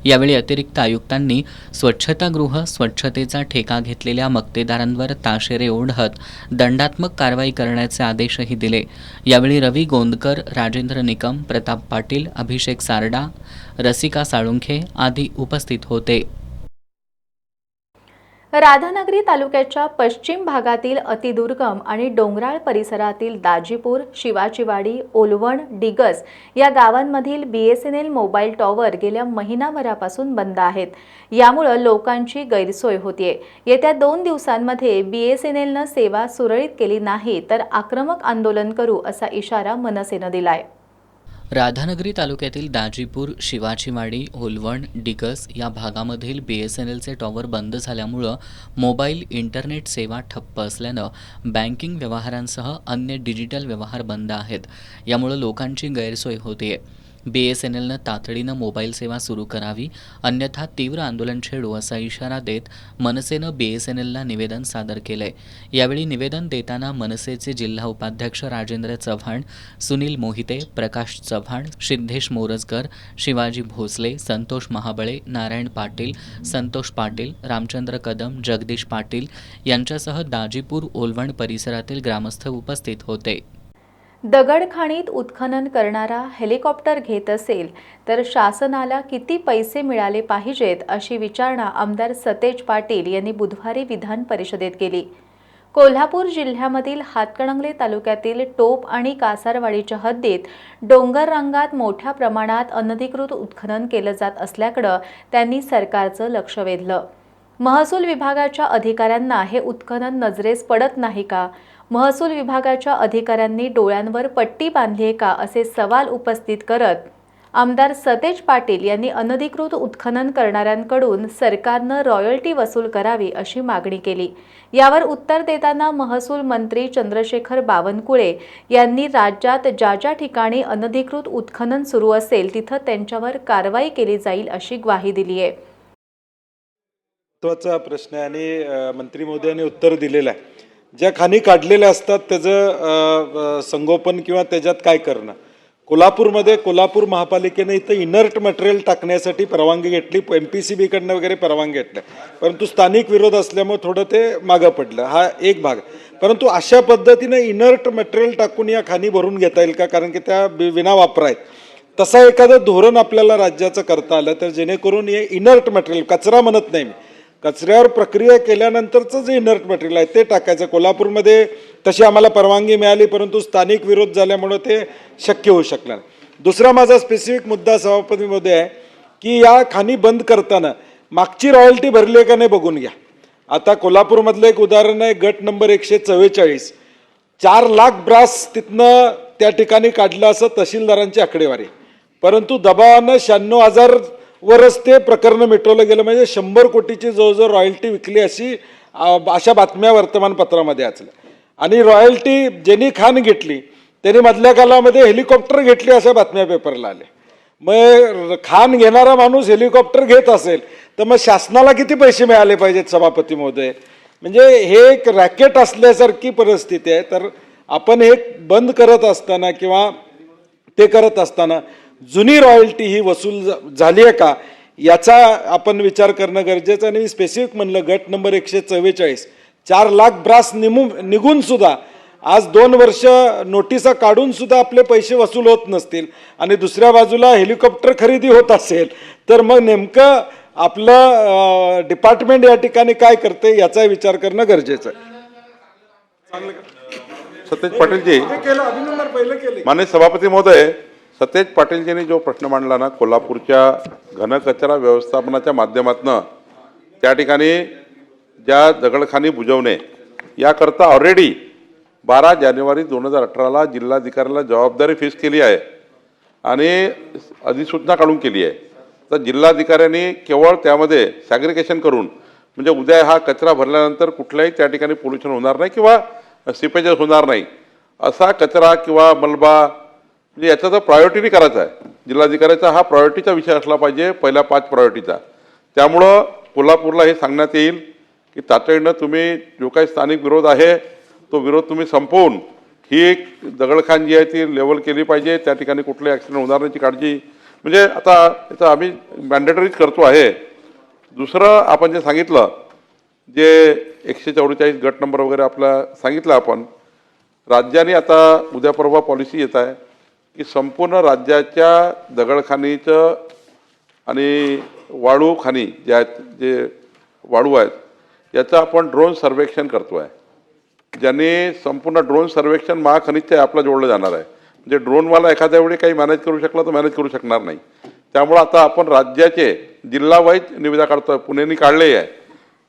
[SPEAKER 2] यावेळी अतिरिक्त आयुक्तांनी स्वच्छतागृह स्वच्छतेचा ठेका घेतलेल्या मक्तेदारांवर ताशेरे ओढत दंडात्मक कारवाई करण्याचे आदेशही दिले. यावेळी रवी गोंदकर, राजेंद्र निकम, प्रताप पाटील, अभिषेक सारडा, रसिका साळुंखे आदी उपस्थित होते.
[SPEAKER 1] राधानगरी तालुक्याच्या पश्चिम भागातील अतिदुर्गम आणि डोंगराळ परिसरातील दाजीपूर, शिवाचीवाडी, ओलवण, डिगस या गावांमधील BSNL मोबाईल टॉवर गेल्या महिनाभरापासून बंद आहेत. यामुळे लोकांची गैरसोय होतीये. येत्या 2 दिवसांमध्ये BSNLनं सेवा सुरळीत केली नाही तर आक्रमक आंदोलन करू असा इशारा मनसेनं दिलाय.
[SPEAKER 2] राधानगरी तालुक्यातील दाजीपूर, शिवाचीवाडी, ओलवण, डिगस या भागामधील BSNLचे टॉवर बंद झाल्यामुळं मोबाईल इंटरनेट सेवा ठप्प असल्यानं बँकिंग व्यवहारांसह अन्य डिजिटल व्यवहार बंद आहेत. यामुळं लोकांची गैरसोय होते. BSNLनं तातडीनं मोबाईल सेवा सुरू करावी, अन्यथा तीव्र आंदोलन छेडू असा इशारा देत मनसेनं BSNLला निवेदन सादर केलंय. यावेळी निवेदन देताना मनसेचे जिल्हा उपाध्यक्ष राजेंद्र चव्हाण, सुनील मोहिते, प्रकाश चव्हाण, सिद्धेश मोरजकर, शिवाजी भोसले, संतोष महाबळे, नारायण पाटील, संतोष पाटील, रामचंद्र कदम, जगदीश पाटील यांच्यासह दाजीपूर, ओलवण परिसरातील ग्रामस्थ उपस्थित होते.
[SPEAKER 1] दगडखाणीत उत्खनन करणारा हेलिकॉप्टर घेत असेल तर शासनाला किती पैसे मिळाले पाहिजेत अशी विचारणा आमदार सतेज पाटील यांनी बुधवारी विधान परिषदेत केली. कोल्हापूर जिल्ह्यामधील हातकणंगले तालुक्यातील टोप आणि कासारवाडीच्या हद्दीत डोंगर रांगात मोठ्या प्रमाणात अनधिकृत उत्खनन केलं जात असल्याकडे त्यांनी सरकारचं लक्ष वेधलं. महसूल विभागाच्या अधिकाऱ्यांना हे उत्खनन नजरेस पडत नाही का? महसूल विभागाच्या अधिकाऱ्यांनी डोळ्यांवर पट्टी बांधली आहे का असे सवाल उपस्थित करत आमदार सतेज पाटील यांनी अनधिकृत उत्खनन करणाऱ्यांकडून सरकारनं रॉयल्टी वसूल करावी अशी मागणी केली. यावर उत्तर देताना महसूल मंत्री चंद्रशेखर बावनकुळे यांनी राज्यात ज्या ज्या ठिकाणी अनधिकृत उत्खनन सुरू असेल तिथं त्यांच्यावर कारवाई केली जाईल अशी ग्वाही दिली आहे.
[SPEAKER 3] महत्त्वाचा प्रश्न आहे आणि मंत्री महोदयांनी उत्तर दिलेलं आहे. ज्या खाणी काढलेल्या असतात त्याचं संगोपन किंवा त्याच्यात काय करणं. कोल्हापूरमध्ये कोल्हापूर महापालिकेने इथं इनर्ट मटेरियल टाकण्यासाठी परवानगी घेतली, MPCBकडनं वगैरे परवानगी घेतल्या, परंतु स्थानिक विरोध असल्यामुळे थोडं ते मागं पडलं. हा एक भाग. परंतु अशा पद्धतीनं इनर्ट मटेरियल टाकून या खाणी भरून घेता येईल का? कारण की त्या विना वापर आहेत. तसा एखादं धोरण आपल्याला राज्याचं करता आलं तर जेणेकरून हे इनर्ट मटेरियल, कचरा म्हणत नाही मी, कचऱ्यावर प्रक्रिया केल्यानंतरचं जे इनर्ट मटेरियल आहे ते टाकायचं. कोल्हापूरमध्ये तशी आम्हाला परवानगी मिळाली, परंतु स्थानिक विरोध झाल्यामुळं ते शक्य होऊ शकलं नाही. दुसरा माझा स्पेसिफिक मुद्दा सभापतीमध्ये आहे की या खाणी बंद करताना मागची रॉयल्टी भरली आहे का नाही बघून घ्या. आता कोल्हापूरमधलं एक उदाहरण आहे, गट नंबर 144, 4 लाख ब्रास तिथनं त्या ठिकाणी काढलं असं तहसीलदारांची आकडेवारी, परंतु दबावानं 96,000 वरच ते प्रकरण मिटवलं गेलं. म्हणजे 100 कोटीची जवळजवळ रॉयल्टी विकली अशा बातम्या वर्तमानपत्रामध्ये वाचल्या. आणि रॉयल्टी ज्यांनी खाण घेतली त्यांनी मधल्या कालामध्ये हेलिकॉप्टर घेतली अशा बातम्या पेपरला आल्या. मग खाण घेणारा माणूस हेलिकॉप्टर घेत असेल तर मग शासनाला किती पैसे मिळाले पाहिजेत सभापती महोदय? म्हणजे हे एक रॅकेट असल्यासारखी परिस्थिती आहे. तर आपण हे बंद करत असताना किंवा ते करत असताना जुनी रॉयल्टी ही वसूल झाली आहे का याचा आपण विचार करणं गरजेचं. आणि स्पेसिफिक म्हणलं गट नंबर 144, 4 लाख ब्रास निघून सुद्धा आज 2 वर्ष नोटिसा काढून सुद्धा आपले पैसे वसूल होत नसतील आणि दुसऱ्या बाजूला हेलिकॉप्टर खरेदी होत असेल तर मग नेमकं आपलं डिपार्टमेंट या ठिकाणी काय करते याचा विचार करणं गरजेचं आहे.
[SPEAKER 8] सतेज पाटीलजी,
[SPEAKER 3] अभिनंदन पहिलं केलं.
[SPEAKER 8] माननीय सभापती महोदय, सतेज पाटीलजींनी जो प्रश्न मांडला ना कोल्हापूरच्या घनकचरा व्यवस्थापनाच्या माध्यमातून त्या ठिकाणी ज्या दगडखानी बुजवणे याकरता ऑलरेडी 12 जानेवारी 2018ला जिल्हाधिकाऱ्याला जबाबदारी फिक्स केली आहे आणि अधिसूचना काढून केली आहे. तर जिल्हाधिकाऱ्यांनी केवळ त्यामध्ये सॅग्रिगेशन करून म्हणजे उद्या हा कचरा भरल्यानंतर कुठल्याही त्या ठिकाणी पोल्युशन होणार नाही किंवा सिपेजेस होणार नाही असा कचरा किंवा मलबा म्हणजे याचा तर प्रायोरिटीने करायचा आहे. जिल्हाधिकाऱ्याचा हा प्रायोरिटीचा विषय असला पाहिजे, पहिल्या 5 प्रायोरिटीचा. त्यामुळं कोल्हापूरला हे सांगण्यात येईल की तातडीनं तुम्ही जो काही स्थानिक विरोध आहे तो विरोध तुम्ही संपवून ही एक दगडखान जी आहे ती लेवल केली पाहिजे. त्या ठिकाणी कुठले ॲक्सिडेंट होणार नाही याची काळजी म्हणजे आता याचं आम्ही मॅन्डेटरीच करतो आहे. दुसरं आपण जे सांगितलं जे 144 गट नंबर वगैरे आपला सांगितलं आपण, राज्याने आता उद्या परवा पॉलिसी येत आहे की संपूर्ण राज्याच्या दगडखानीचं आणि वाळू खाणी जे आहेत जे वाळू आहेत याचं आपण ड्रोन सर्वेक्षण करतो आहे. ज्यांनी संपूर्ण ड्रोन सर्वेक्षण महाखनिजच्या ॲपला जोडलं जाणार आहे. म्हणजे ड्रोनवाला एखाद्या वेळी काही मॅनेज करू शकला तर मॅनेज करू शकणार नाही. त्यामुळं आता आपण राज्याचे जिल्हावाईज निविदा काढतो आहे. पुणेनी काढले आहे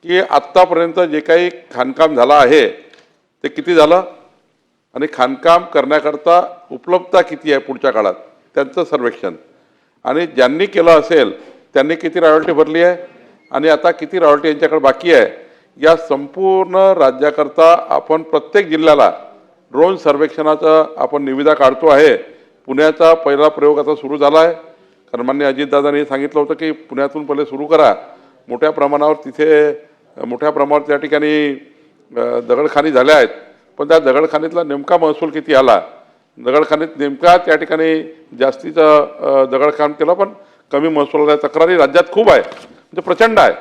[SPEAKER 8] की आत्तापर्यंत जे काही खाणकाम झालं आहे ते किती झालं आणि खाणकाम करण्याकरता उपलब्धता किती आहे पुढच्या काळात त्यांचं सर्वेक्षण, आणि ज्यांनी केलं असेल त्यांनी किती रॉयल्टी भरली आहे आणि आता किती रॉयल्टी यांच्याकडे बाकी आहे, या संपूर्ण राज्याकरता आपण प्रत्येक जिल्ह्याला ड्रोन सर्वेक्षणाचं आपण निविदा काढतो आहे. पुण्याचा पहिला प्रयोग आता सुरू झाला आहे. कारण माननीय अजितदादांनी सांगितलं होतं की पुण्यातून पहिले सुरू करा. मोठ्या प्रमाणावर त्या ठिकाणी दगडखानी झाल्या आहेत. पण त्या दगडखानीतला नेमका महसूल किती आला, दगडखानीत नेमका त्या ठिकाणी जास्तीचं दगडखान केलं पण कमी महसूल आला, तक्रारी राज्यात खूप आहे, म्हणजे प्रचंड आहे.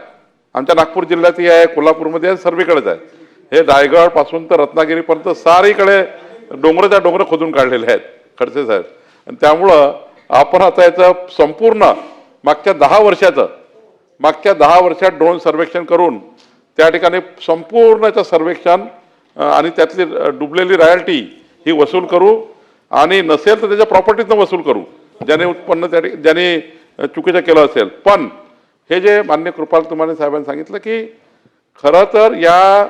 [SPEAKER 8] आमच्या नागपूर जिल्ह्यातही आहे, कोल्हापूरमध्ये आहे, सर्वीकडेच आहे. हे रायगडपासून तर रत्नागिरीपर्यंत सारीकडे डोंगराच्या डोंगर खोदून काढलेले आहेत खडसे साहेब. आणि त्यामुळं आपण आता याचं संपूर्ण मागच्या 10 वर्षात ड्रोन सर्वेक्षण करून त्या ठिकाणी संपूर्ण याचं सर्वेक्षण आणि त्यातली डुबलेली रॉयल्टी ही वसूल करू आणि नसेल तर त्याच्या प्रॉपर्टीतनं वसूल करू ज्याने उत्पन्न ज्याने चुकीचं केलं असेल. पण हे जे माननीय कृपाल तुमाने साहेबांनी सांगितलं की खरं तर या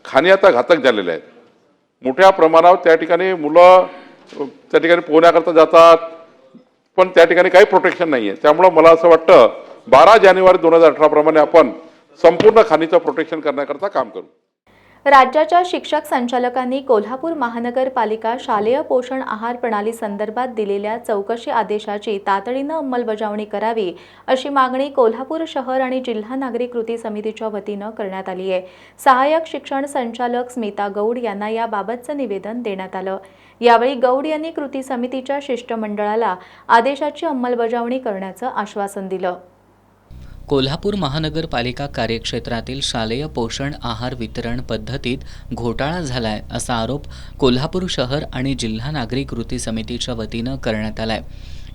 [SPEAKER 8] खाणी आता घातक झालेल्या आहेत. मोठ्या प्रमाणावर त्या ठिकाणी मुलं त्या ठिकाणी पोहण्याकरता जातात पण त्या ठिकाणी काही प्रोटेक्शन नाही आहे. त्यामुळं मला असं वाटतं 12 जानेवारी 2018 प्रमाणे आपण संपूर्ण खाणीचं प्रोटेक्शन करण्याकरता काम करू.
[SPEAKER 1] राज्याच्या शिक्षक संचालकांनी कोल्हापूर महानगरपालिका शालेय पोषण आहार प्रणाली संदर्भात दिलेल्या चौकशी आदेशाची तातडीनं अंमलबजावणी करावी अशी मागणी कोल्हापूर शहर आणि जिल्हा नागरिक कृती समितीच्या वतीनं करण्यात आली आहे. सहाय्यक शिक्षण संचालक स्मिता गौड यांना याबाबतचं निवेदन देण्यात आलं. यावेळी गौड यांनी कृती समितीच्या शिष्टमंडळाला आदेशाची अंमलबजावणी करण्याचं आश्वासन दिलं.
[SPEAKER 2] कोल्हापूर महानगरपालिका कार्यक्षेत्रातील शालेय पोषण आहार वितरण पद्धतीत घोटाळा झालाय असा आरोप कोल्हापूर शहर आणि जिल्हा नागरिक कृती समितीच्या वतीनं करण्यात आलाय.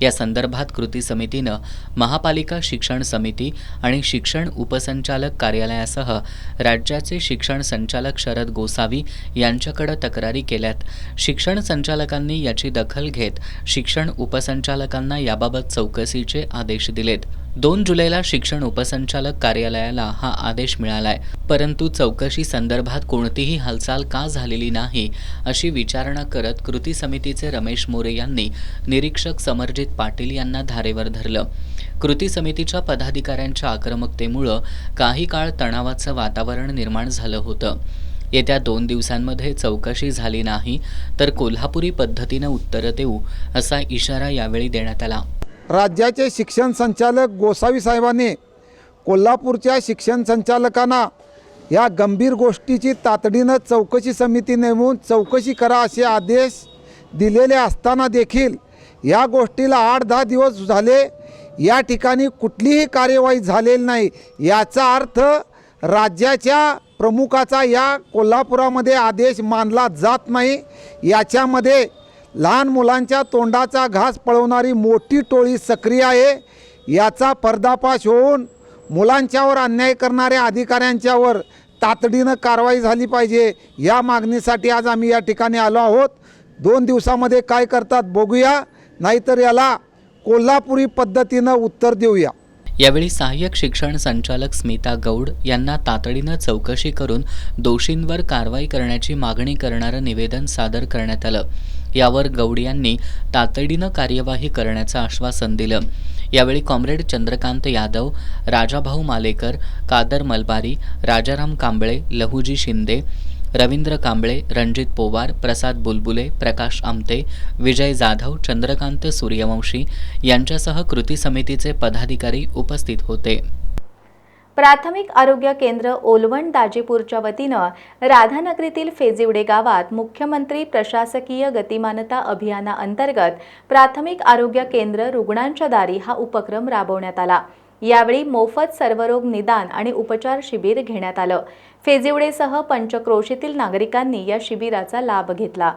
[SPEAKER 2] या संदर्भात कृती समितीनं महापालिका शिक्षण समिती आणि शिक्षण उपसंचालक कार्यालयासह राज्याचे शिक्षण संचालक शरद गोसावी यांच्याकडे तक्रारी केल्यात. शिक्षण संचालकांनी याची दखल घेत शिक्षण उपसंचालकांना याबाबत चौकशीचे आदेश दिलेत. 2 जुलैला शिक्षण उपसंचालक कार्यालयाला हा आदेश मिळालाय, परंतु चौकशी संदर्भात कोणतीही हालचाल का झालेली नाही अशी विचारणा करत कृती समितीचे रमेश मोरे यांनी निरीक्षक समरजित पाटील यांना धारेवर धरलं. कृती समितीच्या पदाधिकाऱ्यांच्या आक्रमकतेमुळं काही काळ तणावाचं वातावरण निर्माण झालं होतं. येत्या 2 दिवसांमध्ये चौकशी झाली नाही तर कोल्हापुरी पद्धतीनं उत्तरं देऊ असा इशारा यावेळी देण्यात आला.
[SPEAKER 9] राज्याचे शिक्षण संचालक गोसावी साहेबांनी कोल्हापूरच्या शिक्षण संचालकांना या गंभीर गोष्टीची तातडीनं चौकशी समिती नेमून चौकशी करा असे आदेश दिलेले असताना देखील या गोष्टीला 8-10 दिवस झाले या ठिकाणी कुठलीही कार्यवाही झालेली नाही. याचा अर्थ राज्याच्या प्रमुखाचा या कोल्हापुरामध्ये आदेश मानला जात नाही. याच्यामध्ये लहान मुलांच्या तोंडाचा घास पळवणारी मोठी टोळी सक्रिय आहे. याचा पर्दाफाश होऊन मुलांच्यावर अन्याय करणाऱ्या अधिकाऱ्यांच्यावर तातडीनं कारवाई झाली पाहिजे. या मागणीसाठी आज आम्ही या ठिकाणी आलो आहोत. 2 दिवसामध्ये काय करतात बघूया, नाहीतर याला कोल्हापुरी पद्धतीनं उत्तर देऊया.
[SPEAKER 2] यावेळी सहाय्यक शिक्षण संचालक स्मिता गौड यांना तातडीनं चौकशी करून दोषींवर कारवाई करण्याची मागणी करणारं निवेदन सादर करण्यात आलं. यावर गौड यांनी तातडीनं कार्यवाही करण्याचं आश्वासन दिलं. यावेळी कॉम्रेड चंद्रकांत यादव, राजाभाऊ मालेकर, कादर मलबारी, राजाराम कांबळे, लहुजी शिंदे, रवींद्र कांबळे, रणजित पोवार, प्रसाद बुलबुले, प्रकाश आमते, विजय जाधव, चंद्रकांत सूर्यवंशी यांच्यासह कृती समितीचे पदाधिकारी उपस्थित होते.
[SPEAKER 1] प्राथमिक आरोग्य केंद्र ओलवण दाजीपूरच्या वतीनं राधानगरीतील फेजिवडे गावात मुख्यमंत्री प्रशासकीय गतिमानता अभियानाअंतर्गत प्राथमिक आरोग्य केंद्र रुग्णांच्या दारी हा उपक्रम राबवण्यात आला। यावेळी मोफत सर्वरोग निदान आणि उपचार शिबिर घेण्यात आलं। फेजिवडेसह पंचक्रोशीतील नागरिकांनी या शिबिराचा लाभ घेतला।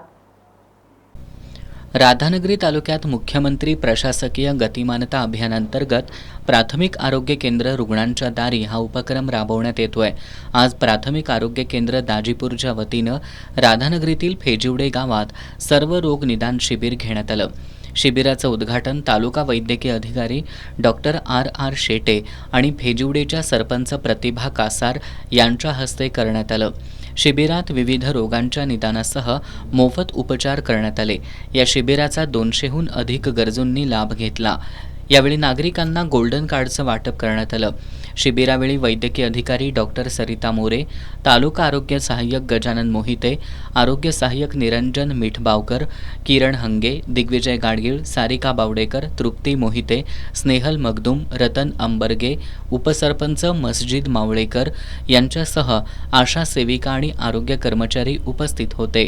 [SPEAKER 2] राधानगरी तालुक्यात मुख्यमंत्री प्रशासकीय गतिमानता अभियानांतर्गत प्राथमिक आरोग्य केंद्र रुग्णांच्या दारी हा उपक्रम राबवण्यात येतोय। आज प्राथमिक आरोग्य केंद्र दाजीपूरच्या वतीनं राधानगरीतील फेजिवडे गावात सर्व रोग निदान शिबिर घेण्यात आलं। शिबिराचं उद्घाटन तालुका वैद्यकीय अधिकारी डॉक्टर आर शेटे आणि फेजिवडेच्या सरपंच प्रतिभा कासार यांच्या हस्ते करण्यात आलं। शिबिरात विविध रोगांच्या निदानासह मोफत उपचार करण्यात आले। या शिबिराचा 200हून अधिक गरजूंनी लाभ घेतला। यावेळी नागरिकांना गोल्डन कार्डचं वाटप करण्यात आलं। शिबिरावेळी वैद्यकीय अधिकारी डॉक्टर सरिता मोरे, तालुका आरोग्य सहाय्यक गजानन मोहिते, आरोग्य सहाय्यक निरंजन मिठबावकर, किरण हंगे, दिग्विजय गाडगीळ, सारिका बावडेकर, तृप्ती मोहिते, स्नेहल मगदूम, रतन अंबरगे, उपसरपंच मस्जिद मावळेकर यांच्यासह आशा सेविका आणि आरोग्य कर्मचारी उपस्थित होते।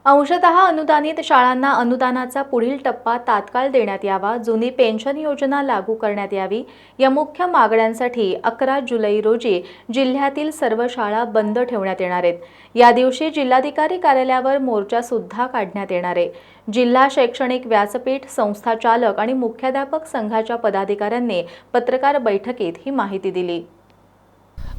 [SPEAKER 1] अंशतः अनुदानित शाळांना अनुदानाचा पुढील टप्पा तात्काळ देण्यात यावा, जुनी पेन्शन योजना लागू करण्यात यावी या मुख्य मागण्यांसाठी 11 जुलै रोजी जिल्ह्यातील सर्व शाळा बंद ठेवण्यात येणार आहेत। या दिवशी जिल्हाधिकारी कार्यालयावर मोर्चा सुद्धा काढण्यात येणार आहे। जिल्हा शैक्षणिक व्यासपीठ संस्थाचालक आणि मुख्याध्यापक संघाच्या पदाधिकाऱ्यांनी पत्रकार बैठकीत ही माहिती दिली।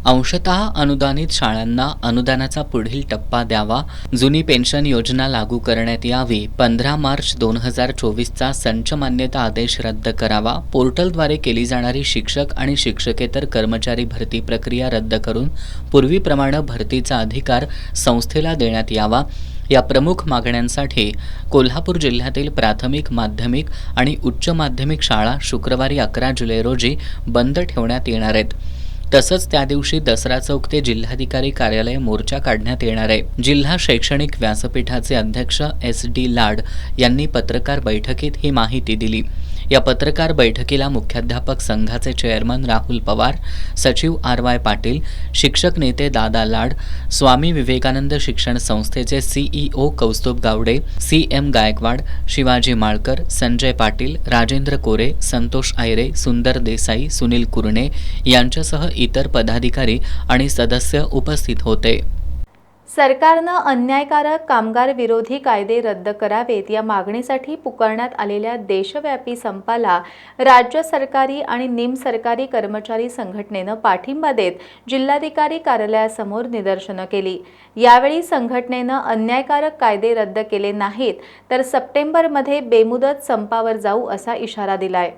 [SPEAKER 2] अंशतः अनुदानित शाळांना अनुदानाचा पुढील टप्पा द्यावा, जुनी पेन्शन योजना लागू करण्यात यावी, 15 मार्च 2024चा संच मान्यता आदेश रद्द करावा, पोर्टलद्वारे केली जाणारी शिक्षक आणि शिक्षकेतर कर्मचारी भरती प्रक्रिया रद्द करून पूर्वीप्रमाणे भरतीचा अधिकार संस्थेला देण्यात यावा या प्रमुख मागण्यांसाठी कोल्हापूर जिल्ह्यातील प्राथमिक, माध्यमिक आणि उच्च माध्यमिक शाळा शुक्रवारी 11 जुलै रोजी बंद ठेवण्यात येणार आहेत। तसंच त्या दिवशी दसरा चौक ते जिल्हाधिकारी कार्यालय मोर्चा काढण्यात येणार आहे। जिल्हा शैक्षणिक व्यासपीठाचे अध्यक्ष SD लाड यांनी पत्रकार बैठकीत ही माहिती दिली। या पत्रकार बैठकीला मुख्याध्यापक संघाचे चेअरमन राहुल पवार, सचिव RY पाटील, शिक्षक नेते दादा लाड, स्वामी विवेकानंद शिक्षण संस्थेचे CEO कौस्तुभ गावडे, CM गायकवाड, शिवाजी माळकर, संजय पाटील, राजेंद्र कोरे, संतोष आयरे, सुंदर देसाई, सुनील कुरणे यांच्यासह इतर पदाधिकारी आणि सदस्य उपस्थित होते।
[SPEAKER 1] सरकारनं अन्यायकारक कामगार विरोधी कायदे रद्द करावेत या मागणीसाठी पुकारण्यात आलेल्या देशव्यापी संपाला राज्य सरकारी आणि निमसरकारी कर्मचारी संघटनेनं पाठिंबा देत जिल्हाधिकारी कार्यालयासमोर निदर्शनं केली। यावेळी संघटनेनं अन्यायकारक कायदे रद्द केले नाहीत तर सप्टेंबरमध्ये बेमुदत संपावर जाऊ असा इशारा दिलाय।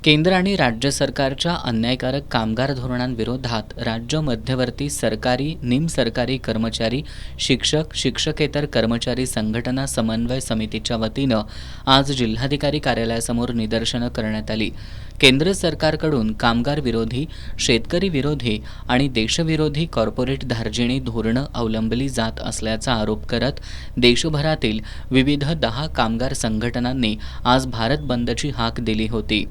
[SPEAKER 2] केंद्र आणि राज्य सरकारच्या अन्यायकारक कामगार धोरणांविरोधात राज्य मध्यवर्ती सरकारी, निमसरकारी कर्मचारी, शिक्षक, शिक्षकेतर कर्मचारी संघटना समन्वय समितीच्या वतीनं आज जिल्हाधिकारी कार्यालयासमोर निदर्शनं करण्यात आली। केंद्र सरकारकडून कामगार विरोधी, शेतकरी विरोधी आणि देशविरोधी कॉर्पोरेट धार्जिणी धोरणं अवलंबली जात असल्याचा आरोप करत देशभरातील विविध 10 कामगार संघटनांनी आज भारत बंदची हाक दिली होती।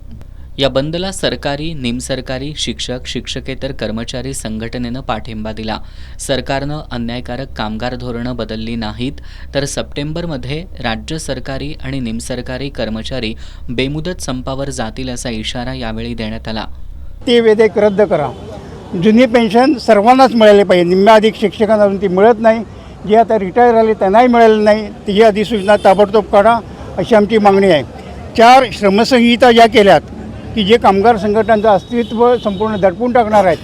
[SPEAKER 2] या बंदला सरकारी, निमसरकारी, शिक्षक, शिक्षकेतर कर्मचारी संघटनेनं पाठिंबा दिला। सरकारनं अन्यायकारक कामगार धोरणं बदलली नाहीत तर सप्टेंबरमध्ये राज्य सरकारी आणि निमसरकारी कर्मचारी बेमुदत संपावर जातील असा इशारा यावेळी देण्यात आला।
[SPEAKER 10] ते विधेयक रद्द करा, जुनी पेन्शन सर्वांनाच मिळाली पाहिजे, निम्म्याधिक शिक्षकांना अजून ती मिळत नाही, जे आता रिटायर झाले त्यांनाही मिळालेलं नाही, ती अधिसूचना ताबडतोब काढा अशी आमची मागणी आहे। 4 श्रमसंहिता ज्या केल्यात की जे कामगार संघटनांचं अस्तित्व संपूर्ण दडपून टाकणार आहेत,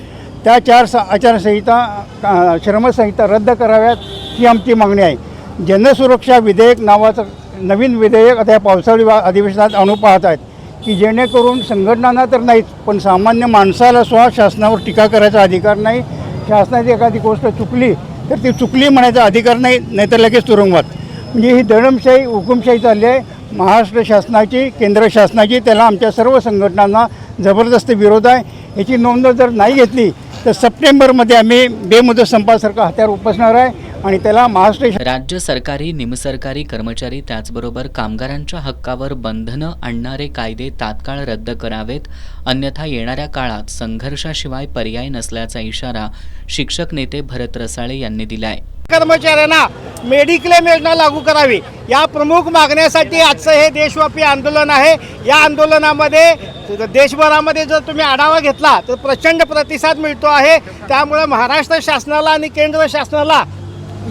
[SPEAKER 10] त्या 4 आचारसंहिता श्रमसंहिता रद्द कराव्यात ही आमची मागणी आहे। जनसुरक्षा विधेयक नावाचं नवीन विधेयक आता या पावसाळी अधिवेशनात आणू पाहत आहेत की जेणेकरून संघटनांना तर नाहीच पण सामान्य माणसाला सुद्धा शासनावर टीका करायचा अधिकार नाही। शासनाची एखादी गोष्ट चुकली तर ती चुकली म्हणायचा अधिकार नाही, नाहीतर लगेच तुरुंगात। म्हणजे ही दडमशाही, हुकुमशाही चालली आहे महाराष्ट्र शासनाची, केंद्र शासनाची। त्याला आमच्या सर्व संघटनांना जबरदस्त विरोध आहे। याची नोंद जर नाही घेतली तर सप्टेंबरमध्ये आम्ही बेमुदत संपासारखं हत्यार उपसणार आहे आणि त्याला महाराष्ट्र
[SPEAKER 2] राज्य सरकारी निमसरकारी कर्मचारी त्याचबरोबर कामगारांच्या हक्कावर बंधनं आणणारे कायदे तात्काळ रद्द करावेत, अन्यथा येणाऱ्या काळात संघर्षाशिवाय पर्याय नसल्याचा इशारा शिक्षक नेते भरत रसाळे यांनी दिलाय.
[SPEAKER 10] कर्मचाऱ्यांना मेडिक्लेम योजना लागू करावी या प्रमुख मागण्यासाठी आजचं हे देशव्यापी आंदोलन आहे. या आंदोलनामध्ये देशभरामध्ये जर तुम्ही आढावा घेतला तर प्रचंड प्रतिसाद मिळतो आहे. त्यामुळे महाराष्ट्र शासनाला आणि केंद्र शासनाला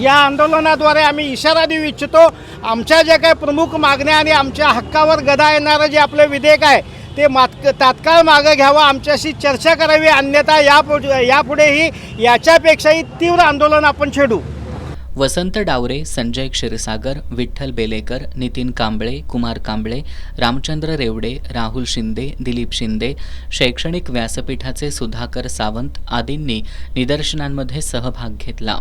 [SPEAKER 10] या आंदोलनाद्वारे आम्ही इशारा देऊ इच्छितो. आमच्या ज्या काही प्रमुख मागण्या आणि आमच्या हक्कावर गदा येणारं जे आपलं विधेयक आहे ते तात्काळ मागं घ्यावं, आमच्याशी चर्चा करावी, अन्यथा यापुढेही याच्यापेक्षाही तीव्र आंदोलन आपण छेडू.
[SPEAKER 2] वसंत डावरे, संजय क्षीरसागर, विठ्ठल बेलेकर, नितीन कांबळे, कुमार कांबळे, रामचंद्र रेवडे, राहुल शिंदे, दिलीप शिंदे, शैक्षणिक व्यासपीठाचे सुधाकर सावंत आदींनी निदर्शनांमध्ये सहभाग घेतला.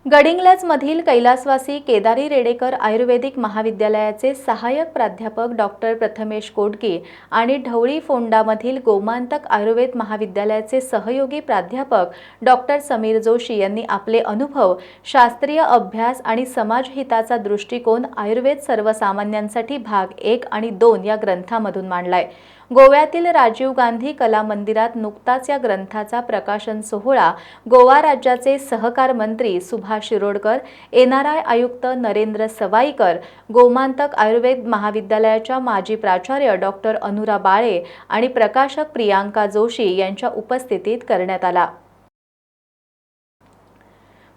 [SPEAKER 1] गडिंग्लजमधील कैलासवासी केदारी रेडेकर आयुर्वेदिक महाविद्यालयाचे सहाय्यक प्राध्यापक डॉक्टर प्रथमेश कोडके आणि ढवळी फोंडामधील गोमांतक आयुर्वेद महाविद्यालयाचे सहयोगी प्राध्यापक डॉक्टर समीर जोशी यांनी आपले अनुभव, शास्त्रीय अभ्यास आणि समाजहिताचा दृष्टिकोन आयुर्वेद सर्वसामान्यांसाठी भाग 1 आणि 2 या ग्रंथामधून मांडलाय. गोव्यातील राजीव गांधी कला मंदिरात नुकताच या ग्रंथाचा प्रकाशन सोहळा गोवा राज्याचे सहकार मंत्री सुभाष शिरोडकर, NRI आयुक्त नरेंद्र सवाईकर, गोमांतक आयुर्वेद महाविद्यालयाच्या माजी प्राचार्य डॉक्टर अनुरा बाळे आणि प्रकाशक प्रियांका जोशी यांच्या उपस्थितीत करण्यात आला.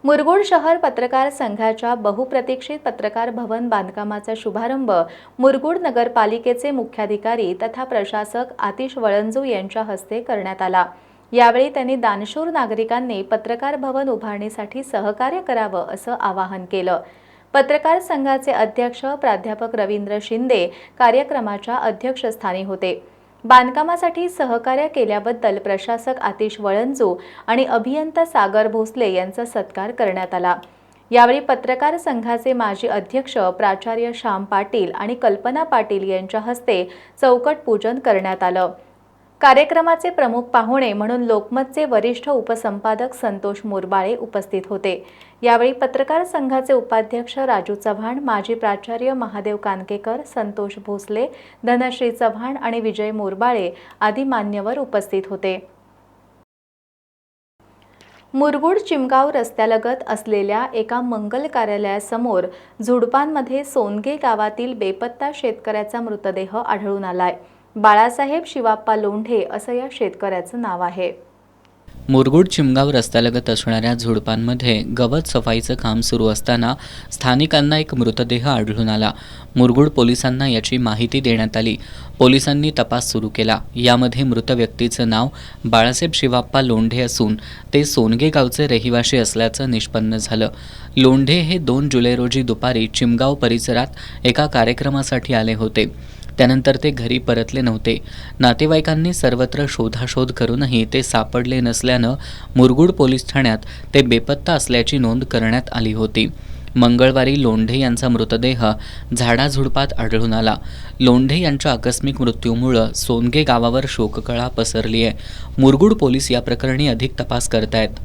[SPEAKER 1] मुरगुड शहर पत्रकार संघाच्या बहुप्रतीक्षित पत्रकार भवन बांधकामाचा शुभारंभ मुरगुड नगरपालिकेचे मुख्याधिकारी तथा प्रशासक आतिश वळंजू यांच्या हस्ते करण्यात आला. यावेळी त्यांनी दानशूर नागरिकांनी पत्रकार भवन उभारणीसाठी सहकार्य करावं असं आवाहन केलं. पत्रकार संघाचे अध्यक्ष प्राध्यापक रवींद्र शिंदे कार्यक्रमाच्या अध्यक्षस्थानी होते. बांधकामासाठी सहकार्य केल्याबद्दल प्रशासक आतिश वळंजू आणि अभियंता सागर भोसले यांचा सत्कार करण्यात आला. यावेळी पत्रकार संघाचे माजी अध्यक्ष प्राचार्य श्याम पाटील आणि कल्पना पाटील यांच्या हस्ते चौकट पूजन करण्यात आलं. कार्यक्रमाचे प्रमुख पाहुणे म्हणून लोकमतचे वरिष्ठ उपसंपादक संतोष मोरबाळे उपस्थित होते. यावेळी पत्रकार संघाचे उपाध्यक्ष राजू चव्हाण, माजी प्राचार्य महादेव कानकेकर, संतोष भोसले, धनश्री चव्हाण आणि विजय मोरबाळे आदी मान्यवर उपस्थित होते. मुरगुड चिमगाव रस्त्यालगत असलेल्या एका मंगल कार्यालयासमोर झुडपांमध्ये सोनगे गावातील बेपत्ता शेतकऱ्याचा मृतदेह आढळून आलाय. बाळासाहेब शिवाप्पा लोंढे असं या शेतकऱ्याचं नाव आहे.
[SPEAKER 2] मुरगुड चिमगाव रस्त्यालगत असणाऱ्या झुडपांमध्ये गवत सफाईचं काम सुरू असताना स्थानिकांना एक मृतदेह आढळून आला. मुरगुड पोलिसांना याची माहिती देण्यात आली. पोलिसांनी तपास सुरू केला. यामध्ये मृत व्यक्तीचं नाव बाळासाहेब शिवाप्पा लोंढे असून ते सोनगे गावचे रहिवासी असल्याचं निष्पन्न झालं. लोंढे हे 2 जुलै रोजी दुपारी चिमगाव परिसरात एका कार्यक्रमासाठी आले होते. त्यानंतर ते घरी परतले नव्हते. नातेवाईकांनी सर्वत्र शोधाशोध करूनही ते सापडले नसल्यानं मुरगुड पोलीस ठाण्यात ते बेपत्ता असल्याची नोंद करण्यात आली होती. मंगळवारी लोंढे यांचा मृतदेह झाडाझुडपात आढळून आला. लोंढे यांच्या आकस्मिक मृत्यूमुळं सोनगे गावावर शोककळा पसरली आहे. मुरगुड पोलीस या प्रकरणी अधिक तपास करतायत.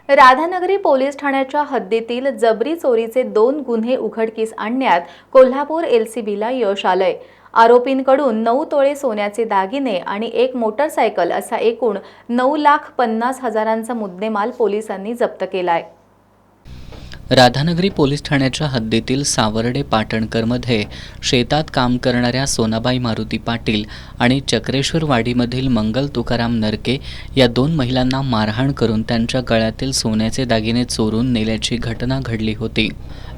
[SPEAKER 1] राधानगरी पोलीस ठाण्याच्या हद्दीतील जबरी चोरीचे 2 गुन्हे उघडकीस आणण्यात कोल्हापूर LCBला यश आलंय. आरोपींकडून 9 तोळे सोन्याचे दागिने आणि 1 मोटरसायकल असा एकूण 9,50,000चा मुद्देमाल पोलिसांनी जप्त केलाय.
[SPEAKER 2] राधानगरी पोलीस ठाण्याच्या हद्दीतील सावर्डे पाटणकरमध्ये शेतात काम करणाऱ्या सोनाबाई मारुती पाटील आणि चक्रेश्वरवाडीमधील मंगल तुकाराम नरके या 2 महिलांना मारहाण करून त्यांच्या गळ्यातील सोन्याचे दागिने चोरून नेल्याची घटना घडली होती.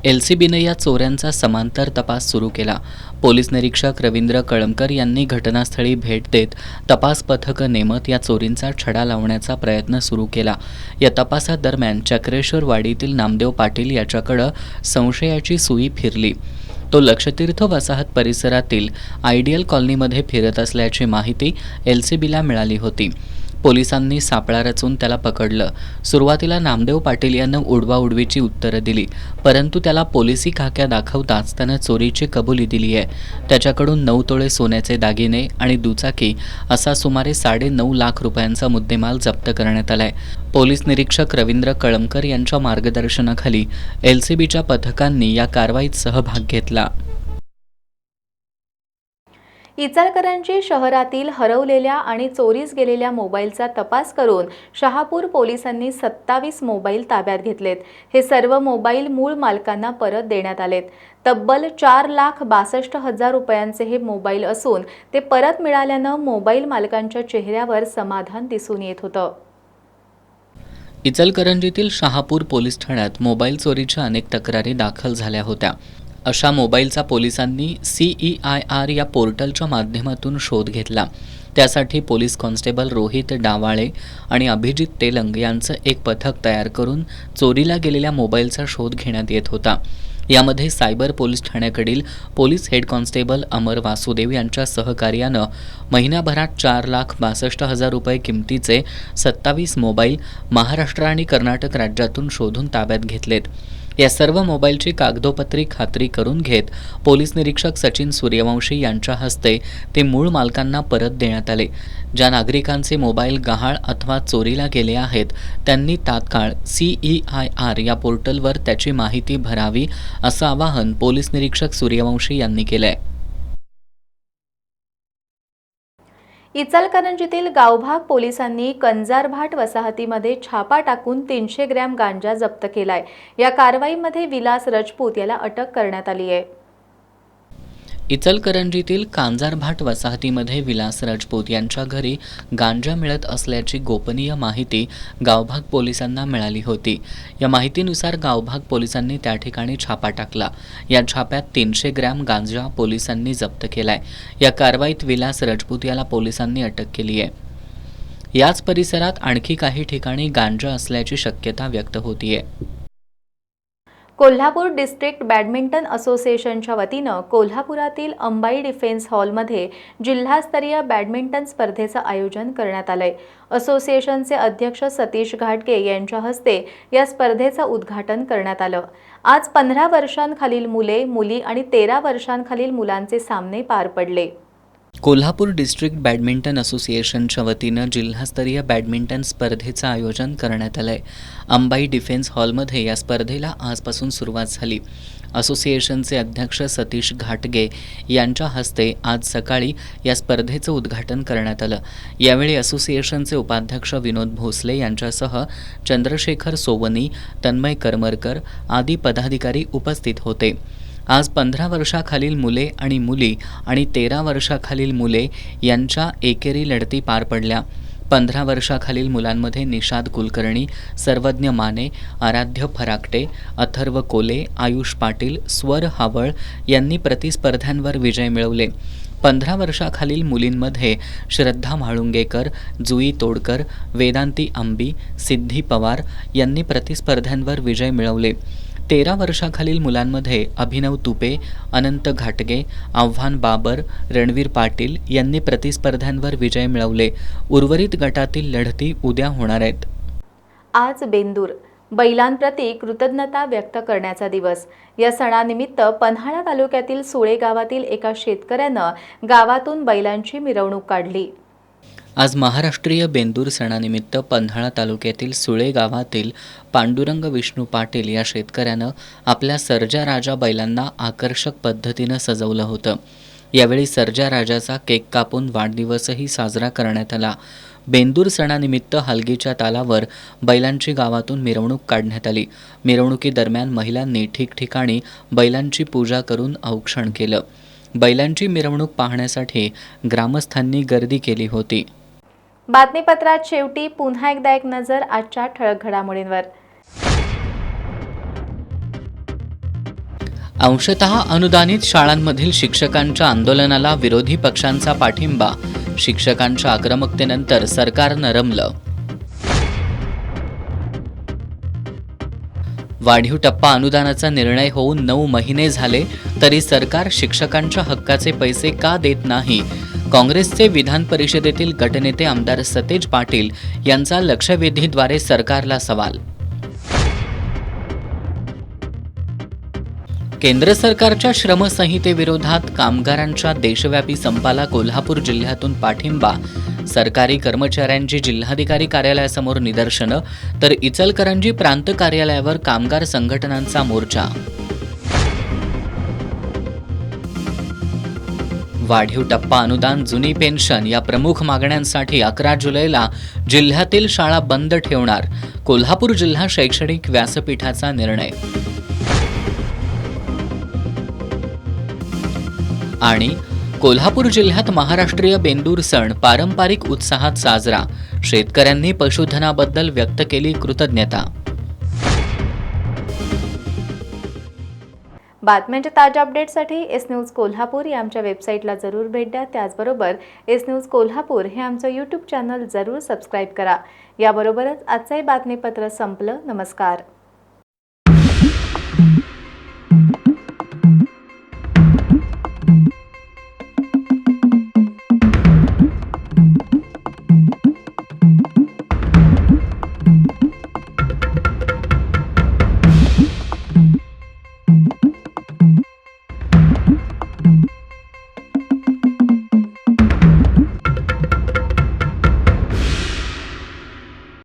[SPEAKER 2] LCBने या चोऱ्यांचा समांतर तपास सुरू केला. पोलीस निरीक्षक रवींद्र कळमकर यांनी घटनास्थळी भेट देत तपास पथकं नेमत या चोरींचा छडा लावण्याचा प्रयत्न सुरू केला. या तपासादरम्यान चक्रेश्वरवाडीतील नामदेव पाटील याच्याकडं संशयाची सुई फिरली. तो लक्षतीर्थ वसाहत परिसरातील आयडियल कॉलनीमध्ये फिरत असल्याची माहिती LCBला मिळाली होती. पोलिसांनी सापळा रचून त्याला पकडलं. सुरुवातीला नामदेव पाटील यानं उडवाउडवीची उत्तरं दिली, परंतु त्याला पोलिसी खाक्या दाखवताच त्यानं चोरीची कबुली दिली आहे. त्याच्याकडून 9 तोळे सोन्याचे दागिने आणि दुचाकी असा सुमारे 9.5 लाख रुपयांचा मुद्देमाल जप्त करण्यात आलाय. पोलीस निरीक्षक रवींद्र कळमकर यांच्या मार्गदर्शनाखाली LCBच्या पथकांनी या कारवाईत सहभाग घेतला.
[SPEAKER 1] इचलकरंजी शहरातील हरवलेल्या आणि चोरीस गेलेल्या मोबाईलचा तपास करून शहापूर पोलिसांनी 27 मोबाईल ताब्यात घेतलेत. हे सर्व मोबाईल मूळ मालकांना परत देण्यात आलेत. तब्बल 4,62,000 रुपयांचे हे मोबाईल असून ते परत मिळाल्यानं मोबाईल मालकांच्या चेहऱ्यावर समाधान दिसून येत होतं.
[SPEAKER 2] इचलकरंजीतील शहापूर पोलीस ठाण्यात मोबाईल चोरीच्या अनेक तक्रारी दाखल झाल्या होत्या. अशा मोबाईलचा पोलिसांनी CEIR या पोर्टलच्या माध्यमातून शोध घेतला. त्यासाठी पोलीस कॉन्स्टेबल रोहित डावाळे आणि अभिजित तेलंग यांचं एक पथक तयार करून चोरीला गेलेल्या मोबाईलचा शोध घेण्यात येत होता. यामध्ये सायबर पोलीस ठाण्याकडील police head constable Amar Vasudev यांच्या सहकार्यानं महिन्याभरात 4,62,000 रुपये किमतीचे 27 मोबाईल महाराष्ट्र आणि कर्नाटक राज्यातून शोधून ताब्यात घेतलेत. या सर्व मोबाईलची कागदोपत्री खात्री करून घेत पोलीस निरीक्षक सचिन सूर्यवंशी यांच्या हस्ते ते मूळ मालकांना परत देण्यात आले. ज्या नागरिकांचे मोबाईल गहाळ अथवा चोरीला गेले आहेत त्यांनी तात्काळ CEIR या पोर्टलवर त्याची माहिती भरावी असं आवाहन पोलीस निरीक्षक सूर्यवंशी यांनी केलंय.
[SPEAKER 1] इचलकरंजीतील गावभाग पोलिसांनी कंजारभाट वसाहतीमध्ये छापा टाकून 300 ग्रॅम गांजा जप्त केलाय. या कारवाईमध्ये विलास राजपूत याला अटक करण्यात आली आहे.
[SPEAKER 2] इचलकरंजीतील कांजारभाट वसाहतीमध्ये विलास राजपूत यांच्या घरी गांजा मिळत असल्याची गोपनीय माहिती गावभाग पोलिसांना मिळाली होती. या माहितीनुसार गावभाग पोलिसांनी त्या ठिकाणी छापा टाकला. या छाप्यात 300 ग्रॅम गांजा पोलिसांनी जप्त केलाय. या कारवाईत विलास राजपूत याला पोलिसांनी अटक केली आहे. याच परिसरात आणखी काही ठिकाणी गांजा असल्याची शक्यता व्यक्त होतीये.
[SPEAKER 1] कोल्हापूर डिस्ट्रिक्ट बॅडमिंटन असोसिएशनच्या वतीनं कोल्हापुरातील अंबाई डिफेन्स हॉलमध्ये जिल्हास्तरीय बॅडमिंटन स्पर्धेचं आयोजन करण्यात आलंय. असोसिएशनचे अध्यक्ष सतीश घाटगे यांच्या हस्ते या स्पर्धेचं उद्घाटन करण्यात आलं. आज 15 वर्षांखालील मुले, मुली आणि 13 वर्षांखालील मुलांचे सामने पार पडले.
[SPEAKER 2] कोल्हापूर डिस्ट्रिक्ट बॅडमिंटन असोसिएशनच्या वतीनं जिल्हास्तरीय बॅडमिंटन स्पर्धेचं आयोजन करण्यात आलंय. अंबाई डिफेन्स हॉलमध्ये या स्पर्धेला आजपासून सुरुवात झाली. असोसिएशनचे अध्यक्ष सतीश घाटगे यांच्या हस्ते आज सकाळी या स्पर्धेचं उद्घाटन करण्यात आलं. यावेळी असोसिएशनचे उपाध्यक्ष विनोद भोसले यांच्यासह चंद्रशेखर सोवनी, तन्मय करमरकर आदी पदाधिकारी उपस्थित होते. आज 15 वर्षाखालील मुले आणि मुली आणि 13 वर्षाखालील मुले यांच्या एकेरी लढती पार पडल्या. 15 वर्षाखालील मुलांमध्ये निषाद कुलकर्णी, सर्वज्ञ माने, आराध्य फराकटे, अथर्व कोले, आयुष पाटील, स्वर हावळ यांनी प्रतिस्पर्ध्यांवर विजय मिळवले. 15 वर्षाखालील मुलींमध्ये श्रद्धा म्हाळुंगेकर, जुई तोडकर, वेदांती आंबी, सिद्धी पवार यांनी प्रतिस्पर्ध्यांवर विजय मिळवले. 13 वर्षाखालील मुलांमध्ये अभिनव तुपे, अनंत घाटगे, आव्हान बाबर, रणवीर पाटील यांनी प्रतिस्पर्ध्यांवर विजय मिळवले. उर्वरित गटातील लढती उद्या होणार आहेत.
[SPEAKER 1] आज बेंदूर, बैलांप्रती कृतज्ञता व्यक्त करण्याचा दिवस. या सणानिमित्त पन्हाळा तालुक्यातील सुळे गावातील एका शेतकऱ्यानं गावातून बैलांची मिरवणूक काढली.
[SPEAKER 2] आज महाराष्ट्रीय बेंदूर सणानिमित्त पन्हाळा तालुक्यातील सुळे गावातील पांडुरंग विष्णू पाटील या शेतकऱ्यानं आपल्या सर्जा राजा बैलांना आकर्षक पद्धतीनं सजवलं होतं. यावेळी सर्जा राजाचा केक कापून वाढदिवसही साजरा करण्यात आला. बेंदूर सणानिमित्त हलगीच्या तालावर बैलांची गावातून मिरवणूक काढण्यात आली. मिरवणुकीदरम्यान महिलांनी ठिकठिकाणी बैलांची पूजा करून औक्षण केलं. बैलांची मिरवणूक पाहण्यासाठी ग्रामस्थांनी गर्दी केली होती.
[SPEAKER 1] बातमीपत्रात शेवटी पुन्हा एकदा एक नजर आजच्या ठळक घडामोडींवर.
[SPEAKER 2] अंशतः अनुदानित शाळांमधील शिक्षकांच्या आंदोलनाला विरोधी पक्षांचा पाठिंबा. शिक्षकांच्या आक्रमकतेनंतर सरकार नरमलं. वाढीव टप्पा अनुदानाचा निर्णय होऊन 9 महिने झाले तरी सरकार शिक्षकांच्या हक्काचे पैसे का देत नाही. काँग्रेसचे विधान परिषदेतील गटनेते आमदार सतेज पाटील यांचा लक्षवेधीद्वारे सरकारला सवाल. केंद्र सरकारच्या श्रमसंहितेविरोधात कामगारांच्या देशव्यापी संपाला कोल्हापूर जिल्ह्यातून पाठिंबा. सरकारी कर्मचाऱ्यांची जिल्हाधिकारी कार्यालयासमोर निदर्शनं तर इचलकरंजी प्रांत कार्यालयावर कामगार संघटनांचा मोर्चा. वाढीव टप्पा अनुदान, जुनी पेन्शन या प्रमुख मागण्यांसाठी 11 जुलैला जिल्ह्यातील शाळा बंद ठेवणार. कोल्हापूर जिल्हा शैक्षणिक व्यासपीठाचा निर्णय. आणि कोल्हापूर जिल्ह्यात महाराष्ट्रीय बेंदूर सण पारंपरिक उत्साहात साजरा. शेतकऱ्यांनी पशुधनाबद्दल व्यक्त केली कृतज्ञता.
[SPEAKER 1] बातम्यांच्या ताज्या अपडेटसाठी एस न्यूज कोल्हापूर या आमच्या वेबसाईटला जरूर भेट द्या. त्याचबरोबर एस न्यूज कोल्हापूर हे आमचं यूट्यूब चॅनल जरूर सबस्क्राईब करा. याबरोबरच आजचं हे बातमीपत्र संपलं. नमस्कार.